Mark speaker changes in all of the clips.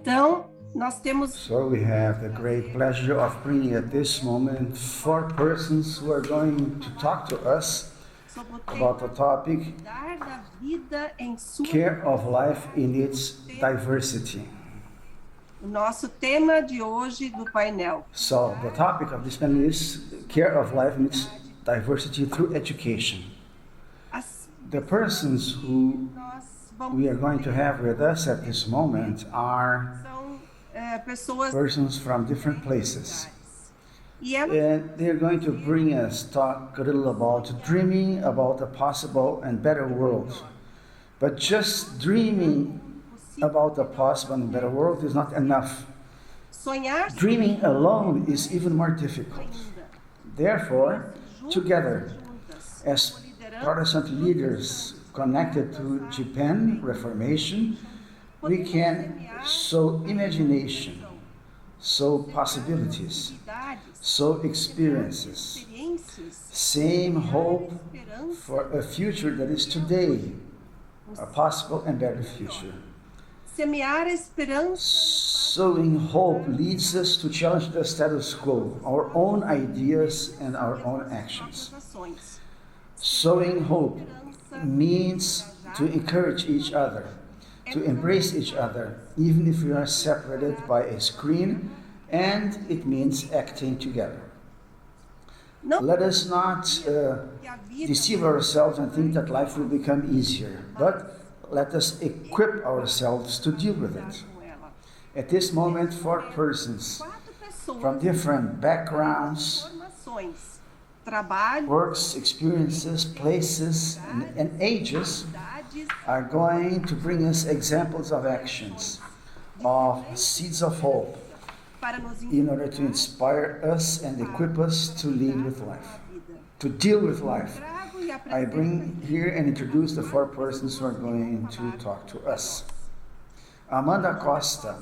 Speaker 1: Então, nós temos
Speaker 2: So we have the great pleasure of bringing at this moment 4 persons who are going to talk to us
Speaker 1: sobre o
Speaker 2: about the
Speaker 1: tema
Speaker 2: topic
Speaker 1: cuidar da vida em sua.
Speaker 2: care of life in its diversity.
Speaker 1: O nosso tema de hoje do painel.
Speaker 2: So the topic of this panel is care of life in its diversity through education.
Speaker 1: As
Speaker 2: The persons who
Speaker 1: nós
Speaker 2: we
Speaker 1: vamos
Speaker 2: are going to have with us at this moment are
Speaker 1: são pessoas
Speaker 2: persons from different places.
Speaker 1: e elas
Speaker 2: And they're going to bring us talk a little about dreaming about a possible and better world. But just dreaming about a possible and better world is not enough.
Speaker 1: sonhar
Speaker 2: Dreaming alone is even more difficult.
Speaker 1: ainda.
Speaker 2: Therefore, together,
Speaker 1: Juntas,
Speaker 2: as Protestant leaders connected to Japan Reformation, we can sow imagination, sow possibilities, sow experiences,
Speaker 1: experiências,
Speaker 2: same hope
Speaker 1: esperança,
Speaker 2: for a future that is today, a possible and better future.
Speaker 1: semear a esperança.
Speaker 2: Sowing hope leads us to challenge the status quo, our own ideas and our own actions.
Speaker 1: Nossas ações.
Speaker 2: Sowing hope means to encourage each other, to embrace each other, even if we are separated by a screen, and it means acting together.
Speaker 1: Não
Speaker 2: Let us not
Speaker 1: que a vida
Speaker 2: deceive ourselves and think that life will become easier, but let us equip ourselves to deal with it.
Speaker 1: com ela.
Speaker 2: At this moment, 4 persons
Speaker 1: 4 pessoas
Speaker 2: from different backgrounds,
Speaker 1: formações, trabalho,
Speaker 2: works, experiences, places, and ages
Speaker 1: idades,
Speaker 2: are going to bring us examples of actions, of seeds of hope,
Speaker 1: para nos
Speaker 2: in order to inspire us and equip us to lead with life, to deal with life.
Speaker 1: trago e
Speaker 2: I
Speaker 1: apresento
Speaker 2: bring here and introduce the 4 persons who are going to talk to us. Amanda Costa.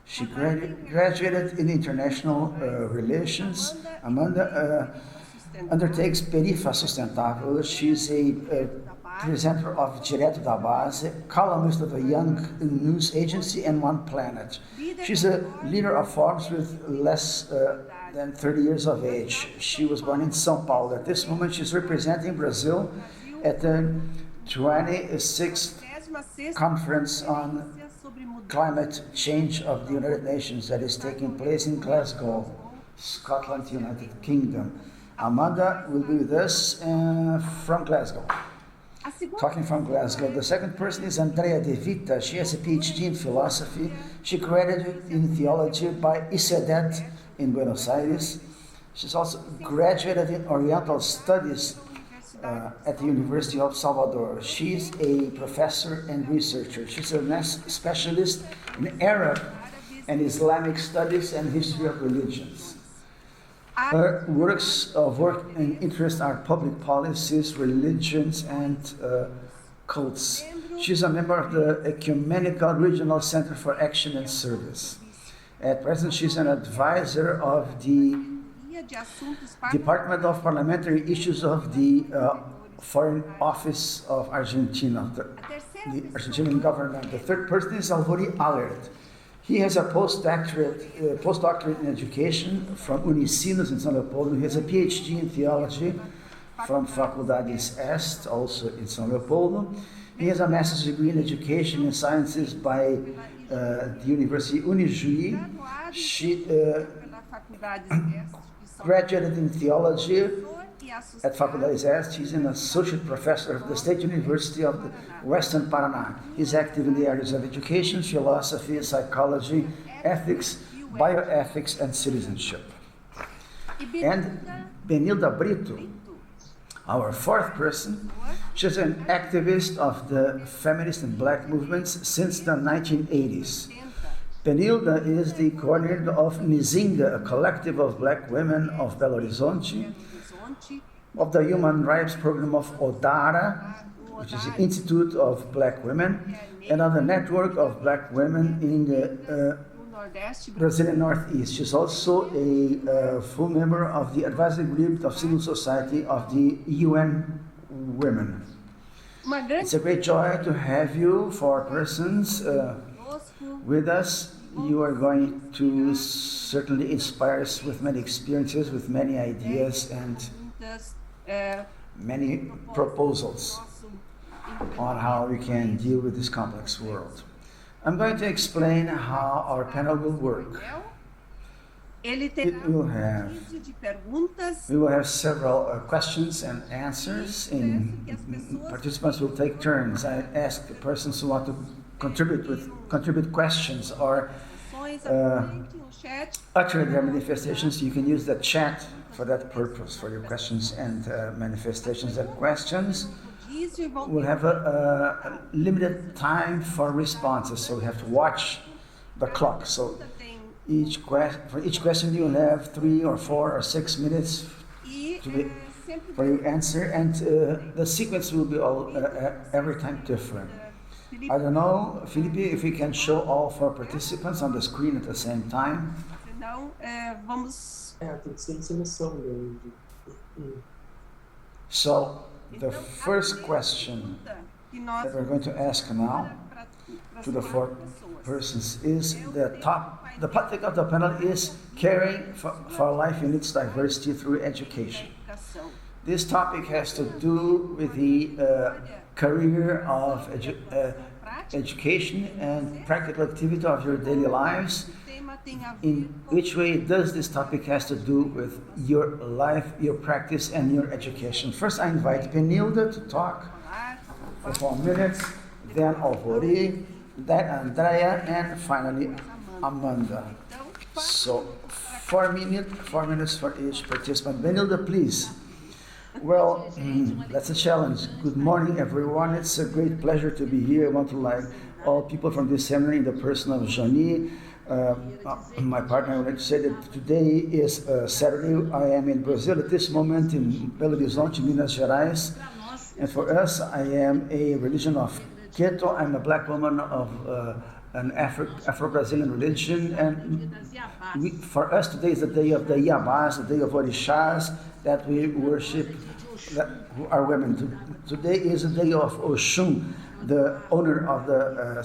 Speaker 2: She graduated in international relations. Amanda undertakes Perifa Sustentável. She's a presenter of Direto da Base, columnist of a young news agency and One Planet. She's a leader of forums with less than 30 years of age. She was born in São Paulo. At this moment, she's representing Brazil at the 26th
Speaker 1: 16ª
Speaker 2: Conference on
Speaker 1: sobre mudança
Speaker 2: Climate Change of the United Nations that is taking place in Glasgow, Scotland, United Kingdom. Amanda will be with us from Glasgow,
Speaker 1: A segunda
Speaker 2: talking from Glasgow. The second person is Andrea de Vita. She has a PhD in philosophy. She graduated in theology by ICEDET in Buenos Aires. She's also graduated in Oriental Studies at the University of Salvador. She's a professor and researcher. She's a specialist in Arab and Islamic studies and history of religions. Her works of work and interest are public policies, religions, and cults. She's a member of the Ecumenical Regional Center for Action and Service. At present, she's an advisor of the
Speaker 1: de assuntos
Speaker 2: Department of Parliamentary Issues of the Foreign Office of Argentina, the Argentinian government. The third person is Alvori Ahlert. He has a postdoctorate in education from Unicinos in São Leopoldo. He has a PhD in theology from Faculdades Est, also in São Leopoldo. He has a master's degree in education and sciences by the University Unijuí. She
Speaker 1: pela Faculdade de São
Speaker 2: graduated in theology
Speaker 1: Paulo e associado
Speaker 2: at Faculdades Est. He's an associate professor of the State University of the Western Paraná. He's active in the areas of education, philosophy, psychology, ethics, bioethics, and citizenship.
Speaker 1: e
Speaker 2: And Benilda Brito, our 4th person, she's an activist of the feminist and black movements since the 1980s. Benilda is the coordinator of Nizinga, a collective of black women of Belo Horizonte,
Speaker 1: Horizonte,
Speaker 2: of the Human Rights Program of Odara, which is the Institute of Black Women, and of the Network of Black Women in the
Speaker 1: no Nordeste
Speaker 2: Brazilian Northeast. She's also a full member of the Advisory Group of Civil Society of the UN Women.
Speaker 1: Uma grande
Speaker 2: It's a great joy to have you, 4 persons,
Speaker 1: conosco
Speaker 2: with us. You are going to certainly inspire us with many experiences, with many ideas and many proposals on how we can deal with this complex world. I'm going to explain how our panel will work. We will have several questions and answers, and participants will take turns. I ask the persons who want to contribute questions or utter their manifestations. You can use the chat for that purpose, for your questions and manifestations and questions. We'll have a limited time for responses, so we have to watch the clock. So for each question you will have 3 or 4 or 6 minutes for your answer, and the sequence will be every time different. I don't know, Felipe, if we can show all 4 participants on the screen at the same time. So the first question that we're going to ask now to the 4 persons is the topic of the panel is caring for life in its diversity through education. This topic has to do with the career of education and practical activity of your daily lives. In which way does this topic has to do with your life, your practice, and your education? First, I invite Benilda to talk for 4 minutes, then Alvori, then Andrea, and finally Amanda. So 4 minutes for each participant. Benilda, please. Well, that's a challenge. Good morning, everyone. It's a great pleasure to be here. I want to like all people from this seminary in the person of Jani. My partner, I would like to say that today is Saturday. I am in Brazil at this moment in Belo Horizonte, Minas Gerais. And for us, I am a religion of Keto. I'm a black woman of an Afro-Brazilian religion. And for us, today is the day of the Yabás, the day of Orixás, that we worship, who are women. Today is the day of Oshun, the owner of the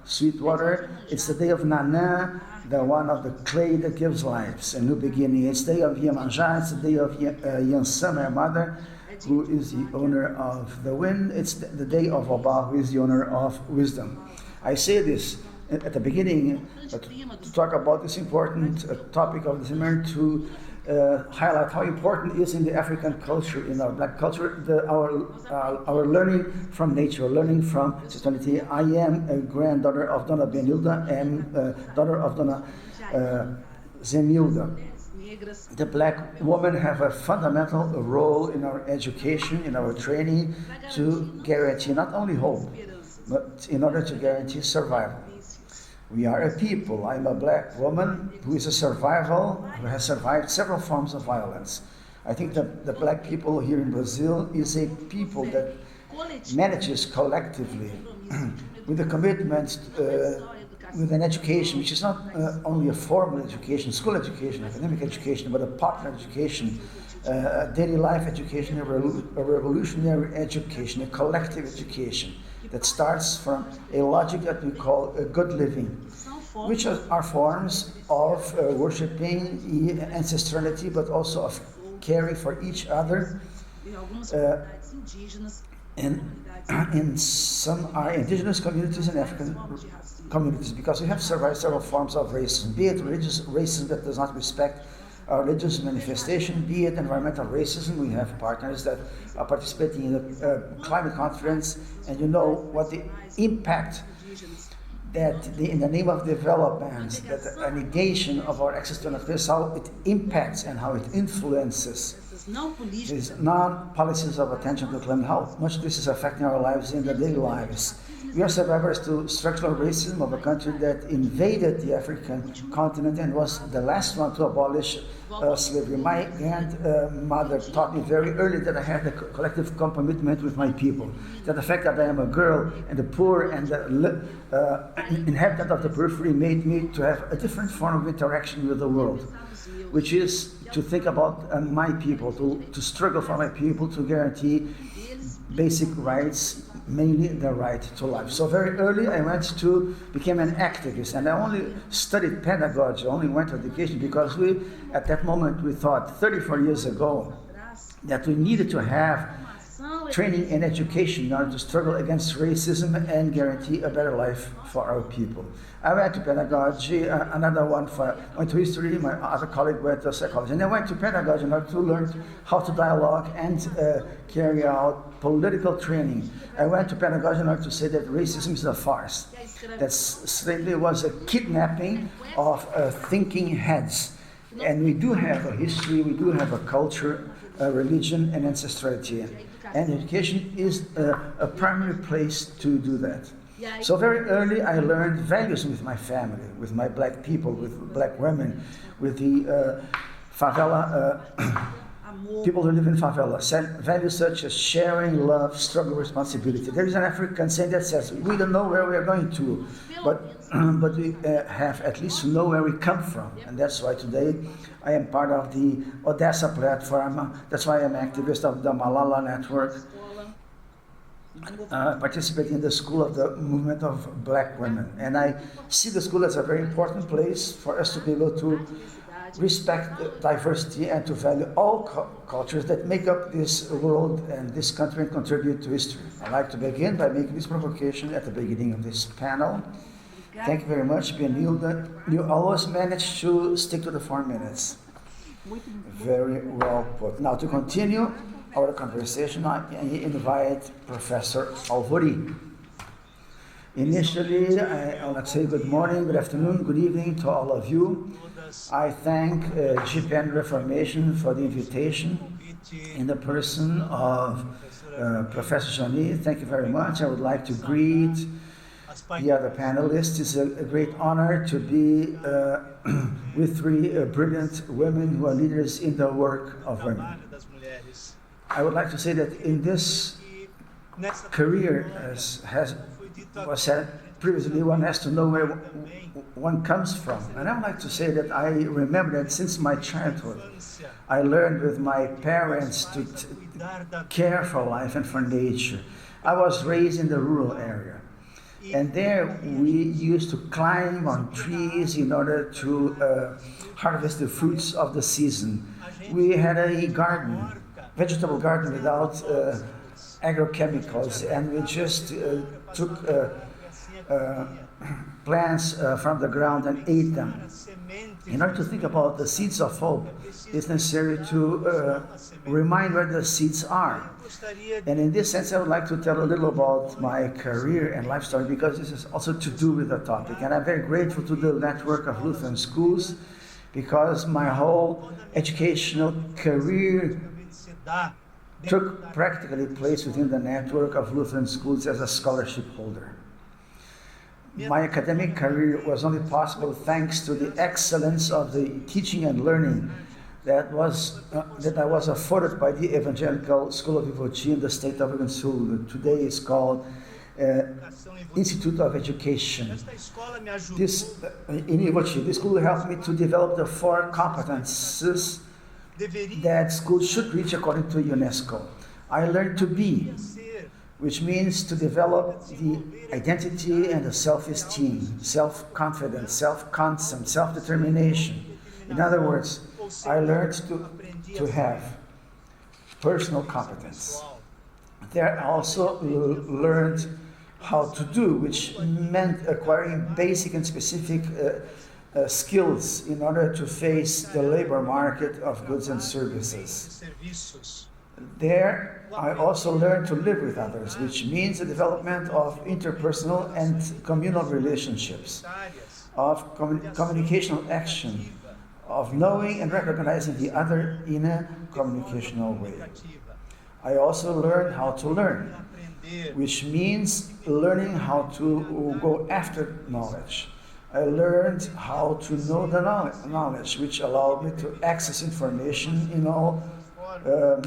Speaker 2: sweet water. It's the day of Nana, the one of the clay that gives lives, a new beginning. It's the day of Iemanjá, it's the day of Yansan, my mother, who is the owner of the wind. It's the day of Oba, who is the owner of wisdom. I say this at the beginning to talk about this important topic of the seminar, to highlight how important it is in the African culture, in our black culture, our learning from nature, learning from spirituality. I am a granddaughter of Dona Benilda and daughter of Dona Zenilda. The black women have a fundamental role in our education, in our training, to guarantee not only hope, but in order to guarantee survival. We are a people. I'm a black woman who is who has survived several forms of violence. I think that the black people here in Brazil is a people that manages collectively with a commitment, with an education which is not only a formal education, school education, academic education, but a partner education, daily life education, a revolutionary education, a collective education that starts from a logic that we call a good living, which are forms of worshiping ancestrality, but also of caring for each other. And in some are indigenous communities and African communities, because we have survived several forms of racism, be it religious racism that does not respect our religious manifestation, be it environmental racism. We have partners that are participating in the climate conference, and you know what the impact that in the name of development, that a negation of our access to natural, how it impacts and how it influences these non-policies of attention to climate, how much this is affecting our lives in the daily lives. We are survivors to structural racism of a country that invaded the African continent and was the last one to abolish slavery. My grandmother taught me very early that I had a collective commitment with my people, that the fact that I am a girl and the poor and the inhabitant of the periphery made me to have a different form of interaction with the world, which is to think about my people, to struggle for my people, to guarantee basic rights, mainly the right to life. So very early I became an activist, and I only studied pedagogy, only went to education because at that moment we thought 34 years ago that we needed to have training and education in order to struggle against racism and guarantee a better life for our people. I went to pedagogy, another one went to history, my other colleague went to psychology, and I went to pedagogy in order to learn how to dialogue and carry out political training. I went to pedagogy in order to say that racism is a farce, that slavery was a kidnapping of thinking heads. And we do have a history, we do have a culture, a religion, and ancestrality. And education is a primary place to do that. So very early I learned values with my family, with my black people, with black women, with the favela, people who live in favela. Values such as sharing, love, struggle, responsibility. There is an African saying that says, we don't know where we are going to, but we have at least to know where we come from. And that's why today I am part of the Odessa platform. That's why I'm activist of the Malala Network, participating in the School of the Movement of Black Women. And I see the school as a very important place for us to be able to respect diversity and to value all cultures that make up this world and this country and contribute to history. I'd like to begin by making this provocation at the beginning of this panel. Thank you very much, Benilda. You always manage to stick to the 4 minutes. Very well put. Now, to continue our conversation, I invite Professor Alvori. Initially, I want to say good morning, good afternoon, good evening to all of you. I thank GPN Reformation for the invitation in the person of Professor Johnny. Thank you very much. I would like to greet the other panelists. It's a great honor to be with 3 brilliant women who are leaders in the work of women. I would like to say that in this career, as was said previously, one has to know where one comes from. And I would like to say that I remember that since my childhood, I learned with my parents to care for life and for nature. I was raised in the rural area. And there we used to climb on trees in order to harvest the fruits of the season. We had a garden, vegetable garden without agrochemicals, and we just took plants from the ground and ate them. In order to think about the seeds of hope, it's necessary to remind where the seeds are. And in this sense, I would like to tell a little about my career and life story, because this is also to do with the topic. And I'm very grateful to the network of Lutheran schools, because my whole educational career took practically place within the network of Lutheran schools as a scholarship holder. My academic career was only possible thanks to the excellence of the teaching and learning that I was afforded by the Evangelical School of Ivoti in the state of Rio Grande do Sul. Today is called Institute of Education. In Ivoti, this school helped me to develop the 4 competences that schools should reach according to UNESCO. I learned to be, which means to develop the identity and the self-esteem, self-confidence, self-concept, self-determination. In other words, I learned to have personal competence. There I also learned how to do, which meant acquiring basic and specific skills in order to face the labor market of goods and services. There, I also learned to live with others, which means the development of interpersonal and communal relationships, of communicational action, of knowing and recognizing the other in a communicational way. I also learned how to learn, which means learning how to go after knowledge. I learned how to know the knowledge, which allowed me to access information in all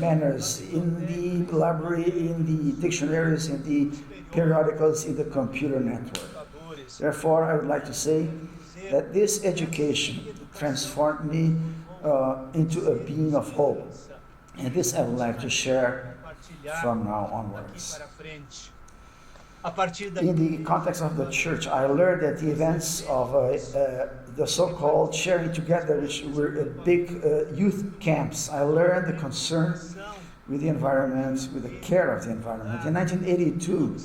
Speaker 2: manners, in the library, in the dictionaries, in the periodicals, in the computer network. Therefore, I would like to say that this education transformed me into a being of hope. And this I would like to share from now onwards. In the context of the church, I learned that the events of the so-called sharing together, which were big youth camps, I learned the concern with the environment, with the care of the environment. In 1982,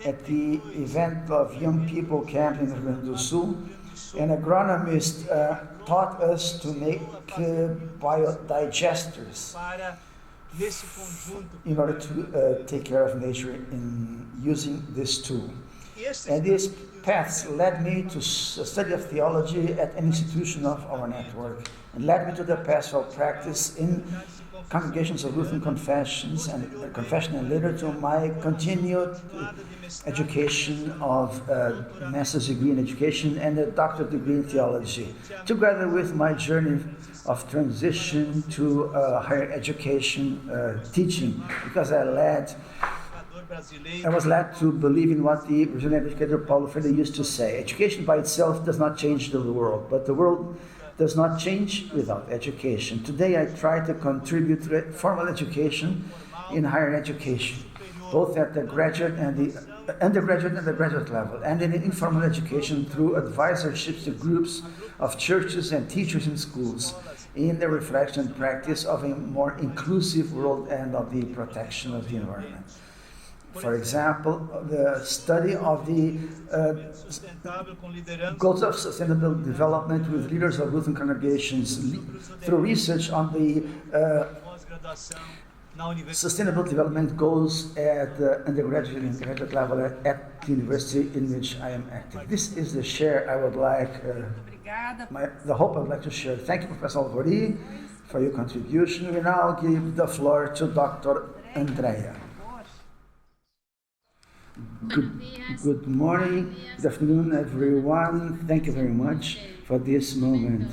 Speaker 2: at the event of young people camp in Rio Grande do Sul, an agronomist taught us to make biodigesters in order to take care of nature in using this tool. And these paths led me to study of theology at an institution of our network, and led me to the pastoral practice in congregations of Lutheran confession and later to my continued education of master's degree in education and a doctorate degree in theology, together with my journey of transition to higher education teaching, because I was led to believe in what the Brazilian educator Paulo Freire used to say: education by itself does not change the world, but the world does not change without education. Today I try to contribute to formal education in higher education, both at the graduate and the undergraduate and the graduate level, and in informal education through advisorships to groups of churches and teachers in schools, in the reflection and practice of a more inclusive world and of the protection of the environment. For example, the study of the goals of sustainable development with leaders of Lutheran congregations through research on the sustainable development goals at the undergraduate and graduate level at the university in which I am active. This is the share I would like, the hope I would like to share. Thank you, Professor Alvori, for your contribution. We now give the floor to Dr. Andrea. Good morning, good afternoon, everyone. Thank you very much for this moment.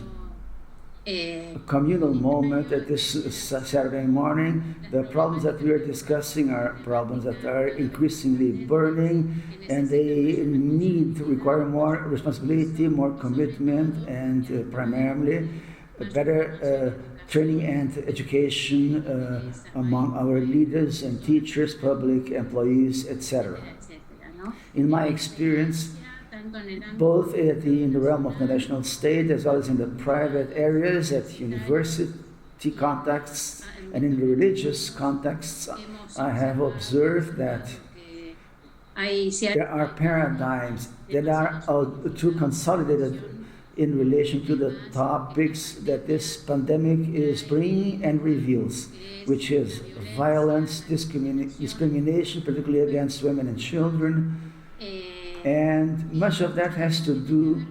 Speaker 2: A communal moment at this Saturday morning. The problems that we are discussing are problems that are increasingly burning, and they require more responsibility, more commitment, and primarily better training and education among our leaders and teachers, public employees, etc. In my experience, both in the realm of the national state as well as in the private areas, at university contexts and in the religious contexts, I have observed that there are paradigms that are too consolidated in relation to the topics that this pandemic is bringing and reveals, which is violence, discrimination, particularly against women and children, and much of that has to do,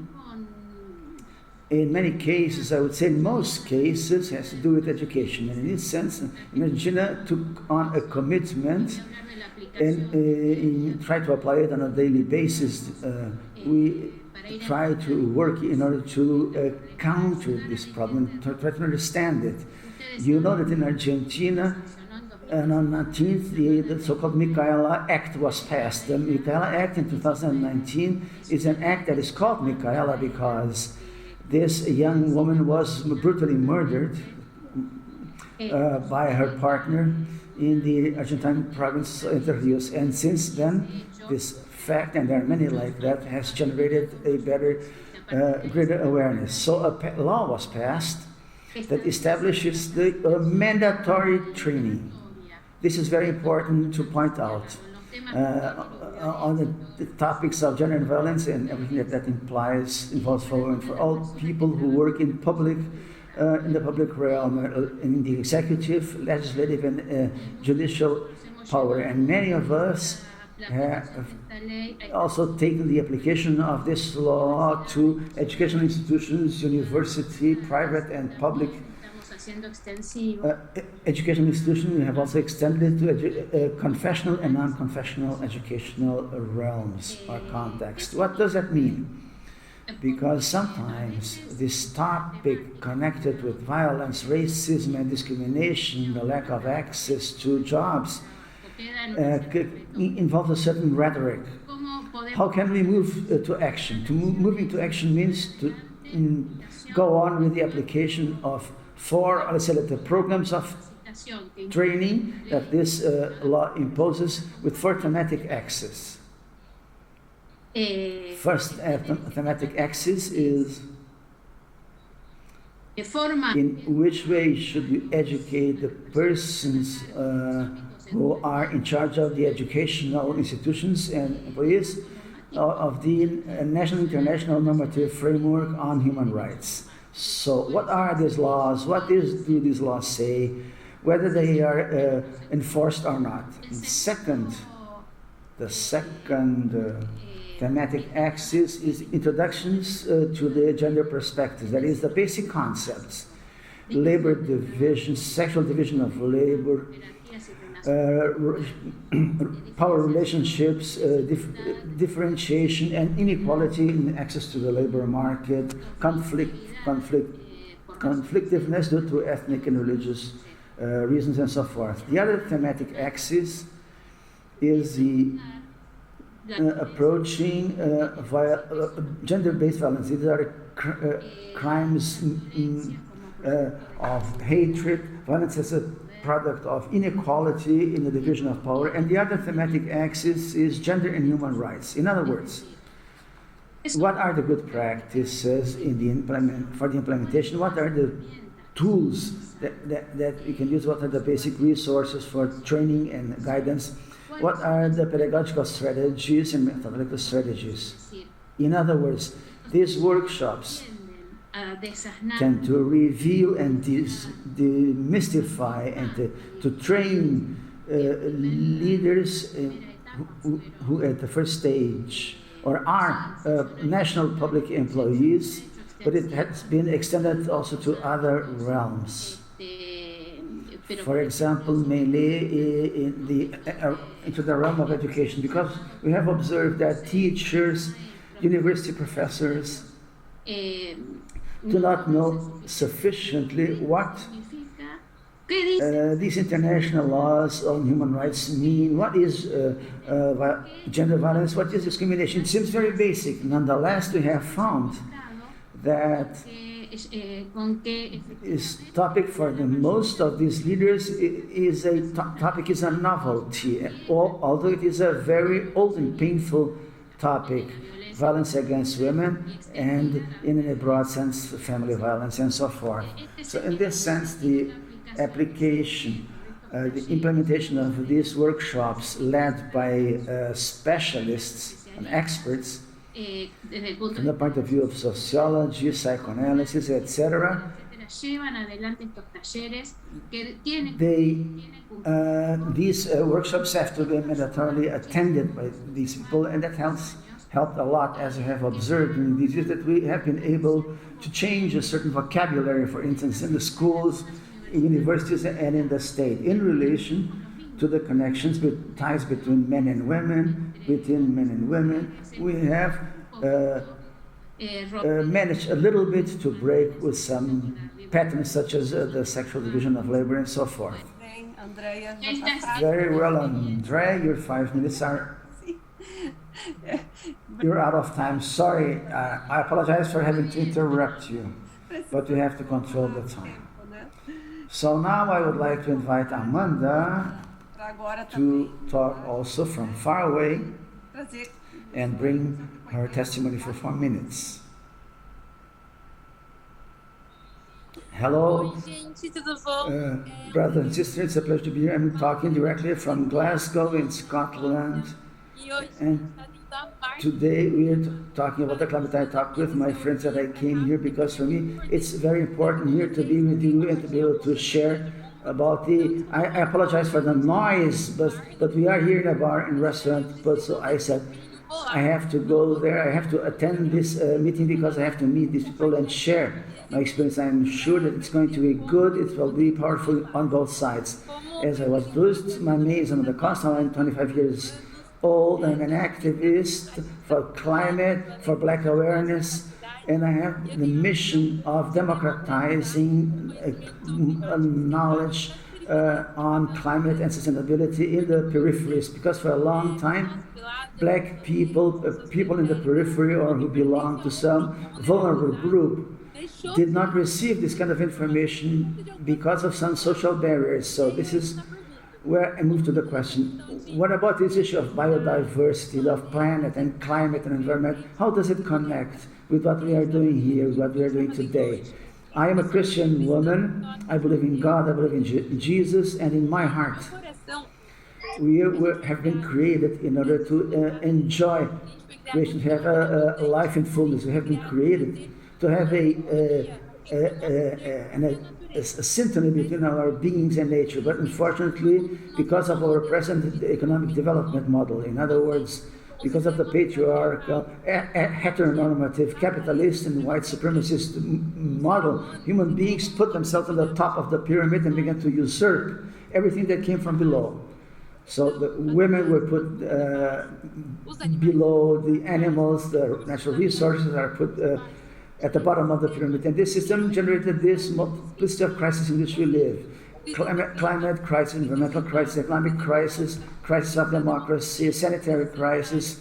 Speaker 2: in many cases, I would say in most cases, has to do with education. And in this sense, Argentina took on a commitment and tried to apply it on a daily basis. We try to work in order to counter this problem, try to understand it. You know that in Argentina, and on 19th, the so-called Micaela Act was passed. The Micaela Act in 2019 is an act that is called Micaela because this young woman was brutally murdered by her partner in the Argentine province of Entre Rios. And since then, this fact, and there are many like that, has generated a greater awareness. So a law was passed that establishes the mandatory training. This is very important to point out on the topics of gender and violence and everything that involves for all people who work in the public realm, in the executive, legislative, and judicial power. And many of us have also taken the application of this law to educational institutions, university, private and public educational institutions. We have also extended it to confessional and non-confessional educational realms or context. What does that mean? Because sometimes this topic connected with violence, racism, and discrimination, the lack of access to jobs, involves a certain rhetoric. How can we move to action? Moving to action means to go on with the application of the programs of training that this law imposes with for thematic access. First thematic axis is in which way should we educate the persons who are in charge of the educational institutions and employees of the national international normative framework on human rights. So what are these laws? What do these laws say? Whether they are enforced or not. And the second thematic axis is introductions to the gender perspective. That is the basic concepts: labor division, sexual division of labor, power relationships, differentiation and inequality in access to the labor market, conflictiveness due to ethnic and religious reasons, and so forth. The other thematic axis is the approaching gender-based violence. These are crimes of hatred, violence as a product of inequality in the division of power. And the other thematic axis is gender and human rights. In other words, what are the good practices for the implementation? What are the tools that we can use? What are the basic resources for training and guidance? What are the pedagogical strategies and methodological strategies? In other words, these workshops tend to reveal and demystify and to train leaders who at the first stage or are national public employees, but it has been extended also to other realms. For example, mainly into the realm of education, because we have observed that teachers, university professors do not know sufficiently what these international laws on human rights mean. What is gender violence? What is discrimination? It seems very basic. Nonetheless, we have found that this topic for the most of these leaders is a novelty, although it is a very old and painful topic. Violence against women, and in a broad sense, family violence, and so forth. So in this sense, the application, the implementation of these workshops led by specialists and experts from the point of view of sociology, psychoanalysis, etc., these workshops have to be mandatorily attended by these people, and that helped a lot, as I have observed in these years, that we have been able to change a certain vocabulary, for instance, in the schools, in universities, and in the state, in relation to the connections, ties between men and women, within men and women. We have managed a little bit to break with some patterns such as the sexual division of labor and so forth.
Speaker 1: Andrea,
Speaker 2: very well, Andrea, your 5 minutes are... You're out of time. Sorry, I apologize for having to interrupt you, but we have to control the time. So now I would like to invite Amanda to talk also from far away and bring her testimony for 4 minutes. Hello, brothers and sisters, it's a pleasure to be here. I'm talking directly from Glasgow in Scotland. And today we are talking about the climate. I talked with my friends that I came here because for me it's very important here to be with you and to be able to share about I apologize for the noise, but we are here in a bar and restaurant, but so I said I have to go there, I have to attend this meeting because I have to meet these people and share my experience. I'm sure that it's going to be good, it will be powerful on both sides. As I was introduced, my name is Andrea Costa, I'm 25 years old. I'm an activist for climate, for Black awareness, and I have the mission of democratizing knowledge on climate and sustainability in the peripheries, because for a long time, Black people, people in the periphery or who belong to some vulnerable group, did not receive this kind of information because of some social barriers. So this is where I move to the question, what about this issue of biodiversity, of planet and climate and environment? How does it connect with what we are doing here, with what we are doing today? I am a Christian woman. I believe in God, I believe in Jesus, and in my heart, we have been created in order to enjoy creation, to have a life in fullness. We have been created to have a symphony between our beings and nature. But unfortunately, because of our present economic development model, in other words, because of the patriarchal, heteronormative, capitalist, and white supremacist model, human beings put themselves on the top of the pyramid and began to usurp everything that came from below. So the women were put below, the animals, the natural resources are put at the bottom of the pyramid. And this system generated this multiplicity of crises in which we live. Climate crisis, environmental crisis, economic crisis, crisis of democracy, sanitary crisis,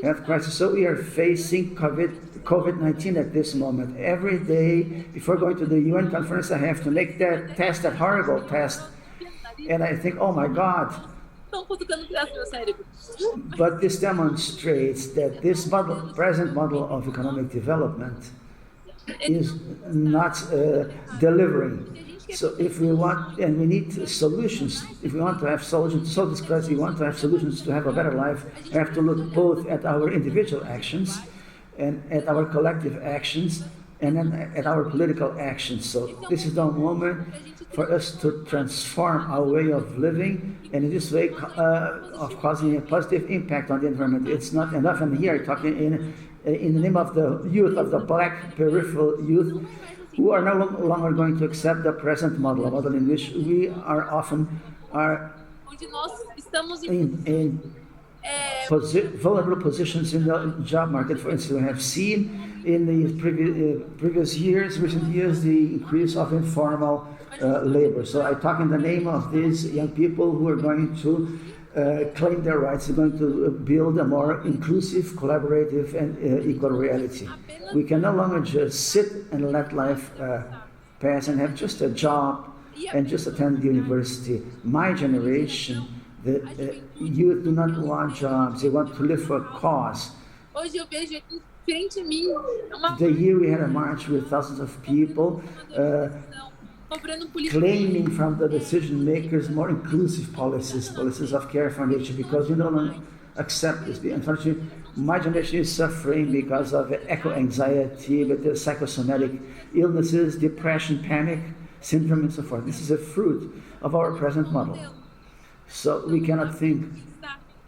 Speaker 2: health crisis. So we are facing COVID-19 at this moment. Every day, before going to the UN conference, I have to make that test, that horrible test. And I think, oh my God. But this demonstrates that this present model of economic development is not delivering. So if we want, and we need solutions, if we want to have solutions to solve this crisis, we want to have solutions to have a better life, we have to look both at our individual actions and at our collective actions and then at our political actions. So this is the moment for us to transform our way of living, and in this way of causing a positive impact on the environment. It's not enough, and here I'm talking in the name of the youth, of the black peripheral youth, who are no longer going to accept the present model, a model in which we are often in vulnerable positions in the job market. For instance, we have seen in the previous years, recent years, the increase of informal labor. So I talk in the name of these young people who are going to claim their rights, are going to build a more inclusive, collaborative, and equal reality. We can no longer just sit and let life pass and have just a job and just attend the university. My generation, the youth do not want jobs, they want to live for a cause. Today here we had a march with thousands of people claiming from the decision makers more inclusive policies of care for nature, because we don't accept this. Unfortunately, my generation is suffering because of eco-anxiety, with the psychosomatic illnesses, depression, panic, syndrome, and so forth. This is a fruit of our present model. So we cannot think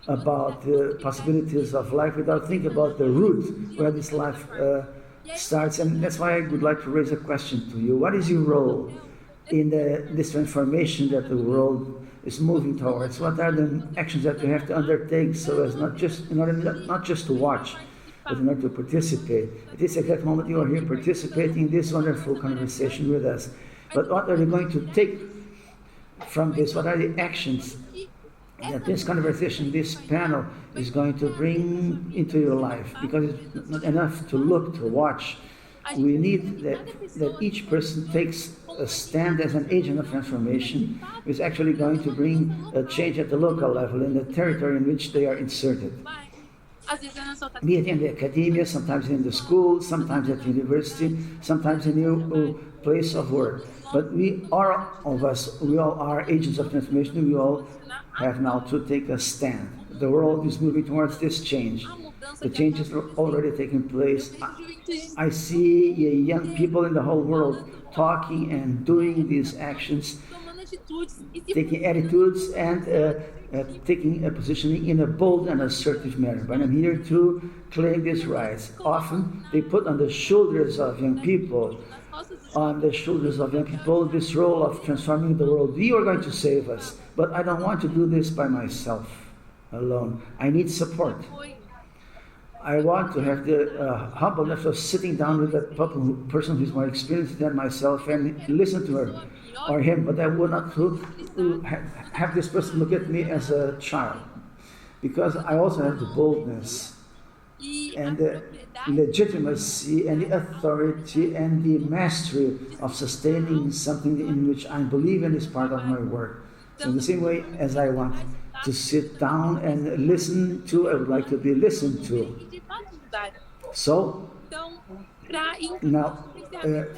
Speaker 2: about the possibilities of life without thinking about the root where this life starts. And that's why I would like to raise a question to you. What is your role in this transformation that the world is moving towards? What are the actions that we have to undertake so as not just to watch, but in order to participate? At this exact moment you are here participating in this wonderful conversation with us. But what are you going to take from this? What are the actions that this conversation, this panel is going to bring into your life? Because it's not enough to look, to watch. We need that each person takes a stand as an agent of transformation, who is actually going to bring a change at the local level, in the territory in which they are inserted. Be it in the academia, sometimes in the school, sometimes at the university, sometimes in your place of work. But we all are agents of transformation. We all have now to take a stand. The world is moving towards this change. The changes are already taking place. I see young people in the whole world talking and doing these actions, taking attitudes and taking a positioning in a bold and assertive manner. But I'm here to claim these rights. Often they put on the shoulders of young people, this role of transforming the world. You are going to save us, but I don't want to do this by myself alone. I need support. I want to have the humbleness of sitting down with that person who's more experienced than myself and listen to her or him, but I would not have this person look at me as a child, because I also have the boldness and the legitimacy and the authority and the mastery of sustaining something in which I believe in is part of my work. So in the same way as I want to sit down and listen to, I would like to be listened to. So now,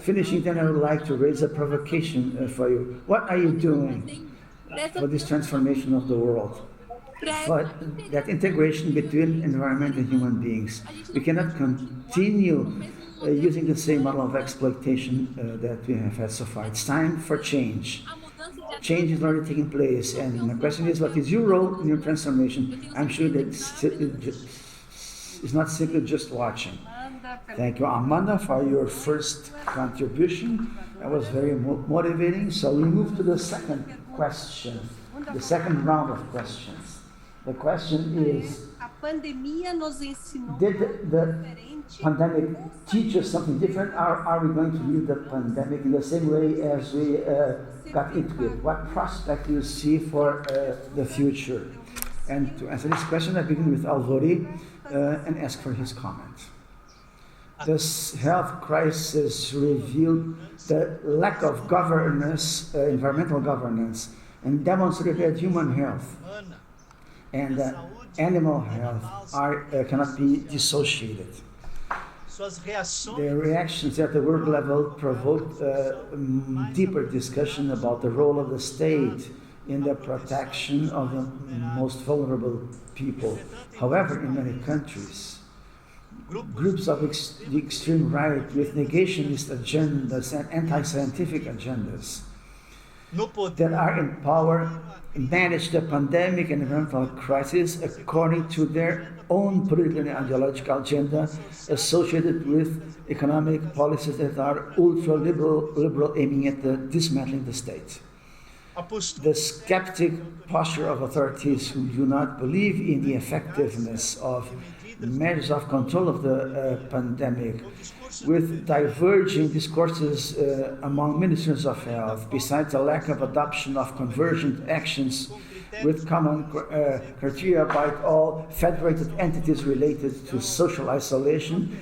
Speaker 2: finishing, then I would like to raise a provocation for you. What are you doing for this transformation of the world? For that integration between environment and human beings. We cannot continue using the same model of exploitation that we have had so far. It's time for change. Change is already taking place, and the question is, what is your role in your transformation? I'm sure that it's not simply just watching. Thank you, Amanda, for your first contribution. That was very motivating. So we move to the second question, the second round of questions. The question is, did the pandemic teach us something different? Are we going to leave the pandemic in the same way as we got into it? What prospect do you see for the future? And to answer this question, I begin with Alvori and ask for his comment. This health crisis revealed the lack of governance, environmental governance, and demonstrated that human health and animal health cannot be dissociated. The reactions at the world level provoked deeper discussion about the role of the state in the protection of the most vulnerable people. However, in many countries, groups of the extreme right with negationist agendas and anti-scientific agendas that are in power manage the pandemic and environmental crisis according to their own political and ideological agenda associated with economic policies that are ultra-liberal aiming at dismantling the state. The skeptic posture of authorities who do not believe in the effectiveness of measures of control of the pandemic, with diverging discourses among ministers of health, besides a lack of adoption of convergent actions with common criteria by all federated entities related to social isolation,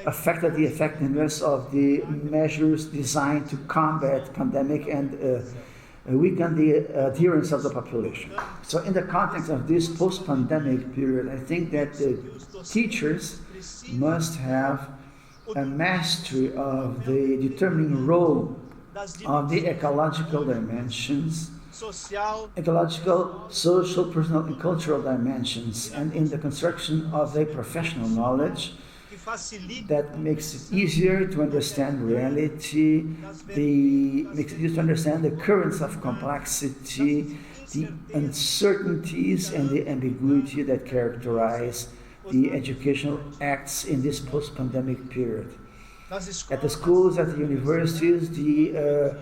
Speaker 2: affected the effectiveness of the measures designed to combat pandemic and weaken the adherence of the population. So in the context of this post-pandemic period, I think that the teachers must have a mastery of the determining role of the ecological dimensions, ecological, social, personal, and cultural dimensions, and in the construction of a professional knowledge that makes it easier to understand reality, makes it easier to understand the currents of complexity, the uncertainties and the ambiguity that characterize the educational acts in this post-pandemic period. At the schools, at the universities, the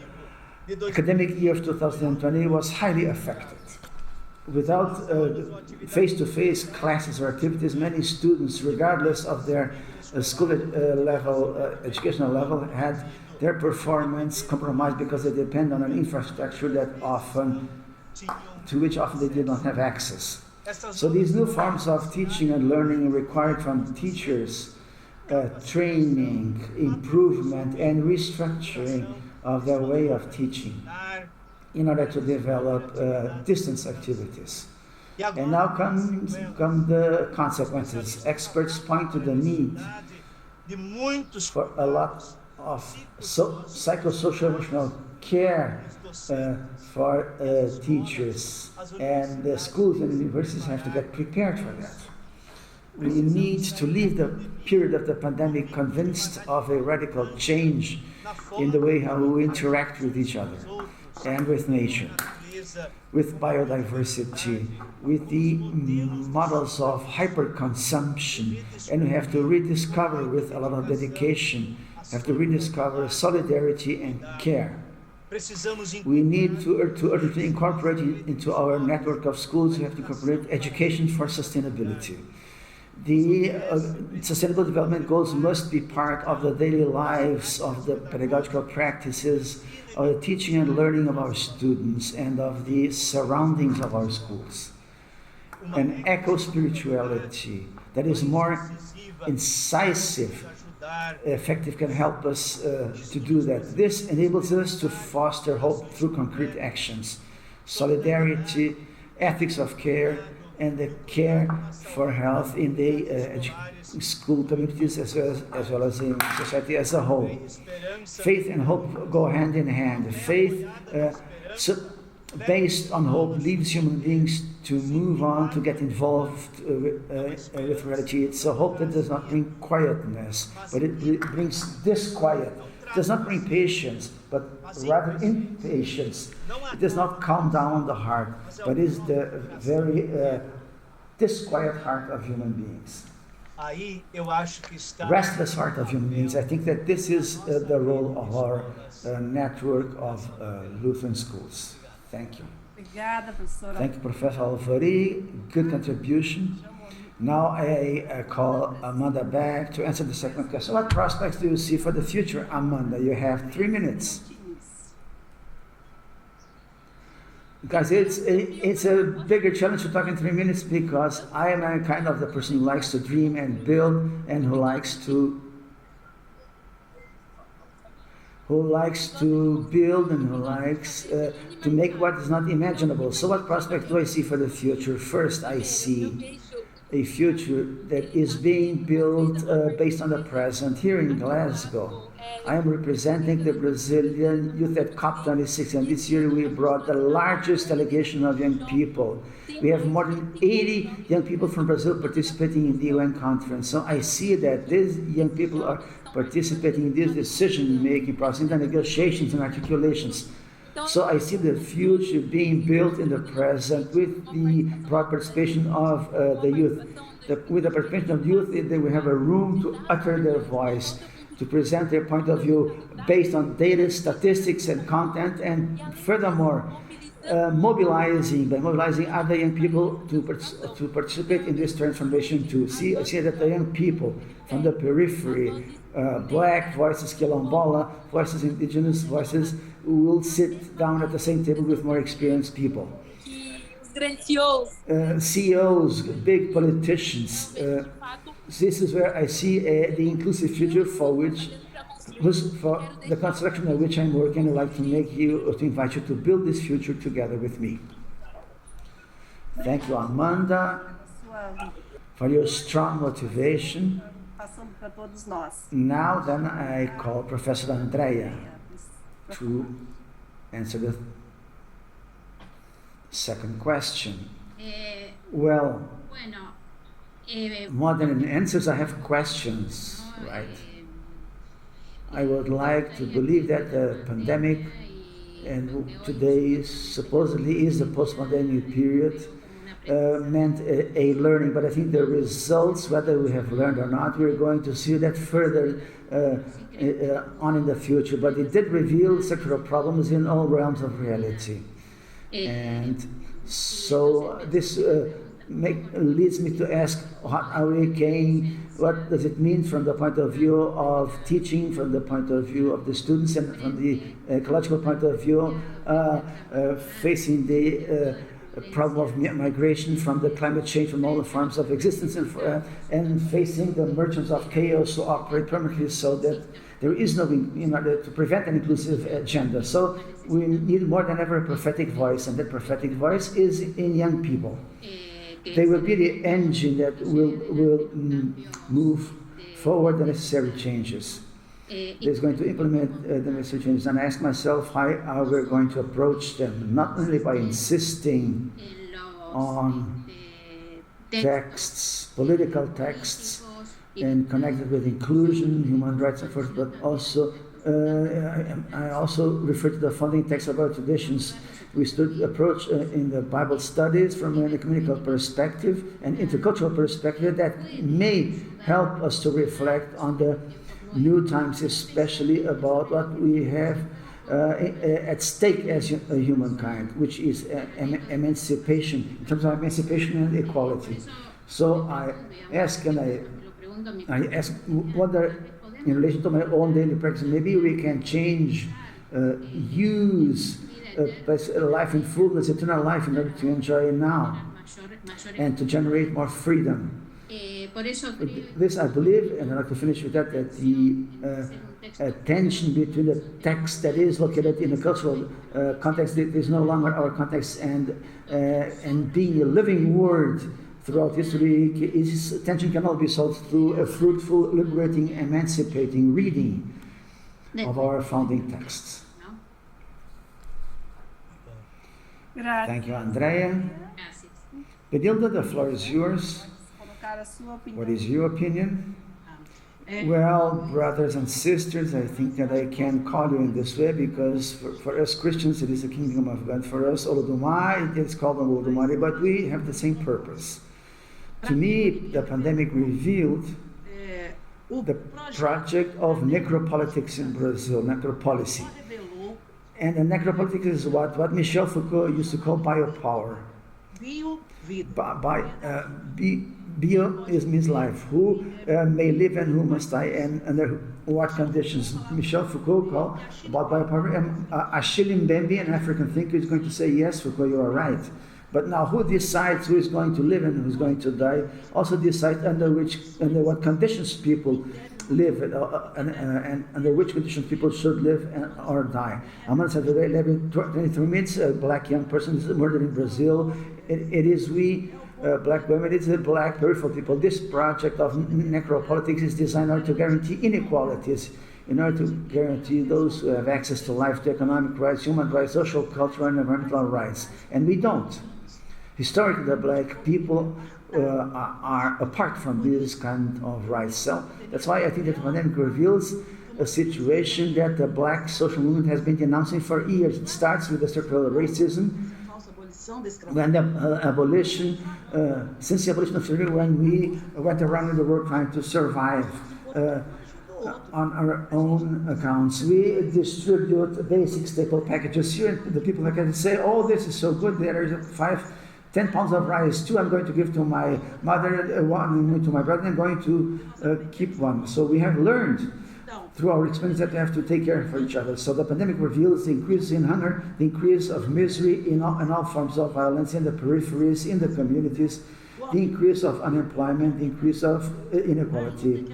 Speaker 2: academic year of 2020 was highly affected. Without face-to-face classes or activities, many students, regardless of their school educational level, had their performance compromised because they depend on an infrastructure to which often they did not have access. So these new forms of teaching and learning required from teachers training, improvement, and restructuring of their way of teaching in order to develop distance activities. And now come the consequences. Experts point to the need for a lot of psychosocial emotional care for teachers, and the schools and universities have to get prepared for that. We need to leave the period of the pandemic convinced of a radical change in the way how we interact with each other and with nature, with biodiversity, with the models of hyperconsumption, and we have to rediscover with a lot of dedication, have to rediscover solidarity and care. We need to urgently incorporate into our network of schools, we have to incorporate education for sustainability. The sustainable development goals must be part of the daily lives, of the pedagogical practices, of the teaching and learning of our students, and of the surroundings of our schools. An eco-spirituality that is more incisive, effective, can help us to do that. This enables us to foster hope through concrete actions. solidarity, ethics of care, and the care for health in the school communities as well as in society as a whole. Faith and hope go hand in hand. Faith based on hope leads human beings to move on, to get involved with reality. It's a hope that does not bring quietness, but it brings disquiet. It does not bring patience, but rather impatience. It does not calm down the heart, but is the very disquiet heart of human beings. Restless heart of human beings. I think that this is the role of our network of Lutheran schools. Thank you.
Speaker 1: Obrigada, professora.
Speaker 2: Thank you, Professor Alvori. Good contribution. Now I call Amanda back to answer the second question. What prospects do you see for the future, Amanda? You have 3 minutes. Guys, it's a bigger challenge to talk in 3 minutes because I am a kind of the person who likes to dream and build and who likes to build and who likes to make what is not imaginable. So what prospect do I see for the future? First, I see a future that is being built based on the present. Here in Glasgow, I am representing the Brazilian youth at COP26, and this year we brought the largest delegation of young people. We have more than 80 young people from Brazil participating in the UN conference. So I see that these young people are participating in this decision-making process, in the negotiations and articulations. So I see the future being built in the present with the broad participation of the youth. With the participation of youth, they will have a room to utter their voice, to present their point of view based on data, statistics, and content, and furthermore, mobilizing other young people to participate in this transformation too. I see that the young people from the periphery, black voices, quilombola voices, indigenous voices, will sit down at the same table with more experienced people. CEOs, big politicians. This is where I see the inclusive future for the construction of which I'm working. I'd like to invite you to build this future together with me. Thank you, Amanda, for your strong motivation. Now then I call Professor Andrea to answer the second question. Well, more than answers, I have questions, right? I would like to believe that the pandemic, and today supposedly is the post-pandemic period, meant a learning, but I think the results, whether we have learned or not, we're going to see that further on in the future. But it did reveal structural problems in all realms of reality. And so this leads me to ask, what does it mean from the point of view of teaching, from the point of view of the students, and from the ecological point of view, facing the problem of migration, from the climate change, from all the forms of existence, and facing the emergence of chaos who operate permanently, so that there is no, in order to prevent an inclusive agenda. So we need more than ever a prophetic voice, and that prophetic voice is in young people. They will be the engine that will move forward the necessary changes. They're going to implement the necessary changes. And I ask myself, how are we going to approach them? Not only by insisting on texts, political texts, and connected with inclusion, human rights, and forth, but also, I also refer to the founding text of our traditions. We approach in the Bible studies from an ecumenical perspective and intercultural perspective that may help us to reflect on the new times, especially about what we have at stake as humankind, which is emancipation, in terms of emancipation and equality. So I ask whether, in relation to my own daily practice, maybe we can change, use life in fullness, eternal life, in order to enjoy it now and to generate more freedom. This I believe, and I'd like to finish with that the tension between the text that is located in the cultural context that is no longer our context and being a living word throughout history, tension cannot be solved through a fruitful, liberating, emancipating reading of our founding texts. Thank you, Andrea. Benilda, the floor is yours. What is your opinion? Well, brothers and sisters, I think that I can call you in this way because for us Christians it is the kingdom of God. For us, Olodumare, it is called Olodumare, but we have the same purpose. To me, the pandemic revealed the project of necropolitics in Brazil, necropolicy. And the necropolitics is what Michel Foucault used to call biopower. Bio means life. Who may live and who must die, and under what conditions? Michel Foucault called about biopower. Achille Mbembe, an African thinker, is going to say, yes, Foucault, you are right. But now who decides who is going to live and who is going to die? Also decides under what conditions people live and under which conditions people should live or die. I'm on Saturday, 23 minutes, a black young person is murdered in Brazil. It is we, black women, it's the black peripheral people. This project of necropolitics is designed to guarantee inequalities, in order to guarantee those who have access to life, to economic rights, human rights, social, cultural, and environmental rights. And we don't. Historically, the black people are apart from this kind of rights. So that's why I think that the pandemic reveals a situation that the black social movement has been denouncing for years. It starts with the structural racism, when the abolition, since the abolition of slavery, when we went around in the world trying to survive on our own accounts. We distribute basic staple packages here. The people that can say, oh, this is so good, there is 10 pounds of rice, 2 I'm going to give to my mother, 1 to my brother, I'm going to keep 1. So we have learned through our experience that we have to take care for each other. So the pandemic reveals the increase in hunger, the increase of misery in all forms of violence in the peripheries, in the communities, the increase of unemployment, the increase of inequality.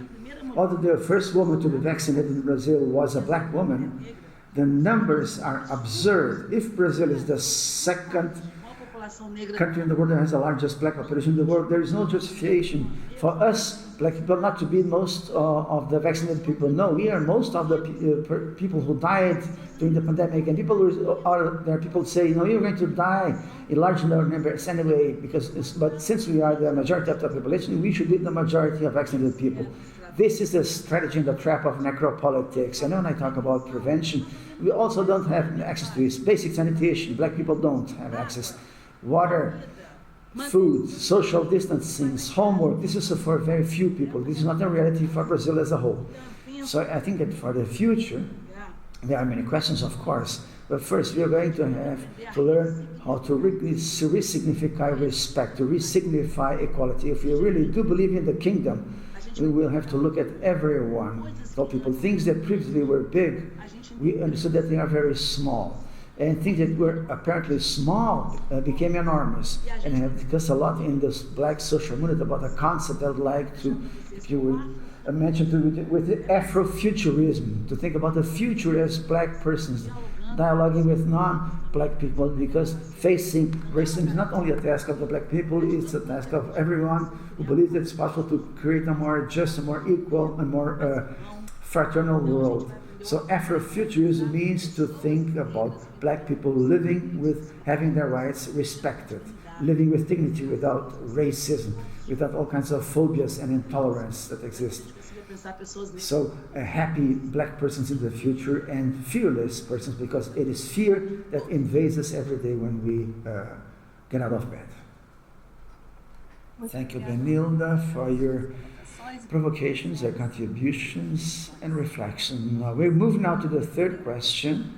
Speaker 2: Although the first woman to be vaccinated in Brazil was a black woman, the numbers are absurd. If Brazil is the second country in the world that has the largest black population in the world, there is no justification for us black people not to be most of the vaccinated people. No, we are most of the people who died during the pandemic, and there are people say, no, you're going to die in large numbers anyway, but since we are the majority of the population, we should be the majority of vaccinated people. This is the strategy and the trap of necropolitics. And when I talk about prevention, we also don't have access to basic sanitation. Black people don't have access. Water, food, social distancing, homework. This is for very few people. This is not a reality for Brazil as a whole. So I think that for the future, there are many questions, of course. But first, we are going to have to learn how to re-signify respect, to re-signify equality. If we really do believe in the kingdom, we will have to look at everyone. So people, things that previously were big, we understood that they are very small. And things that were apparently small became enormous. And I have discussed a lot in this black social movement about a concept I would like to, if you would, mention with the Afrofuturism, to think about the future as black persons, dialoguing with non-black people, because facing racism is not only a task of the black people, it's a task of everyone who believes it's possible to create a more just, a more equal, and more fraternal world. So Afrofuturism means to think about black people living with having their rights respected, living with dignity without racism, without all kinds of phobias and intolerance that exist. So happy black persons in the future and fearless persons, because it is fear that invades us every day when we get out of bed. Thank you, Benilda, for your provocations, their contributions, and reflection. Now we move now to the third question,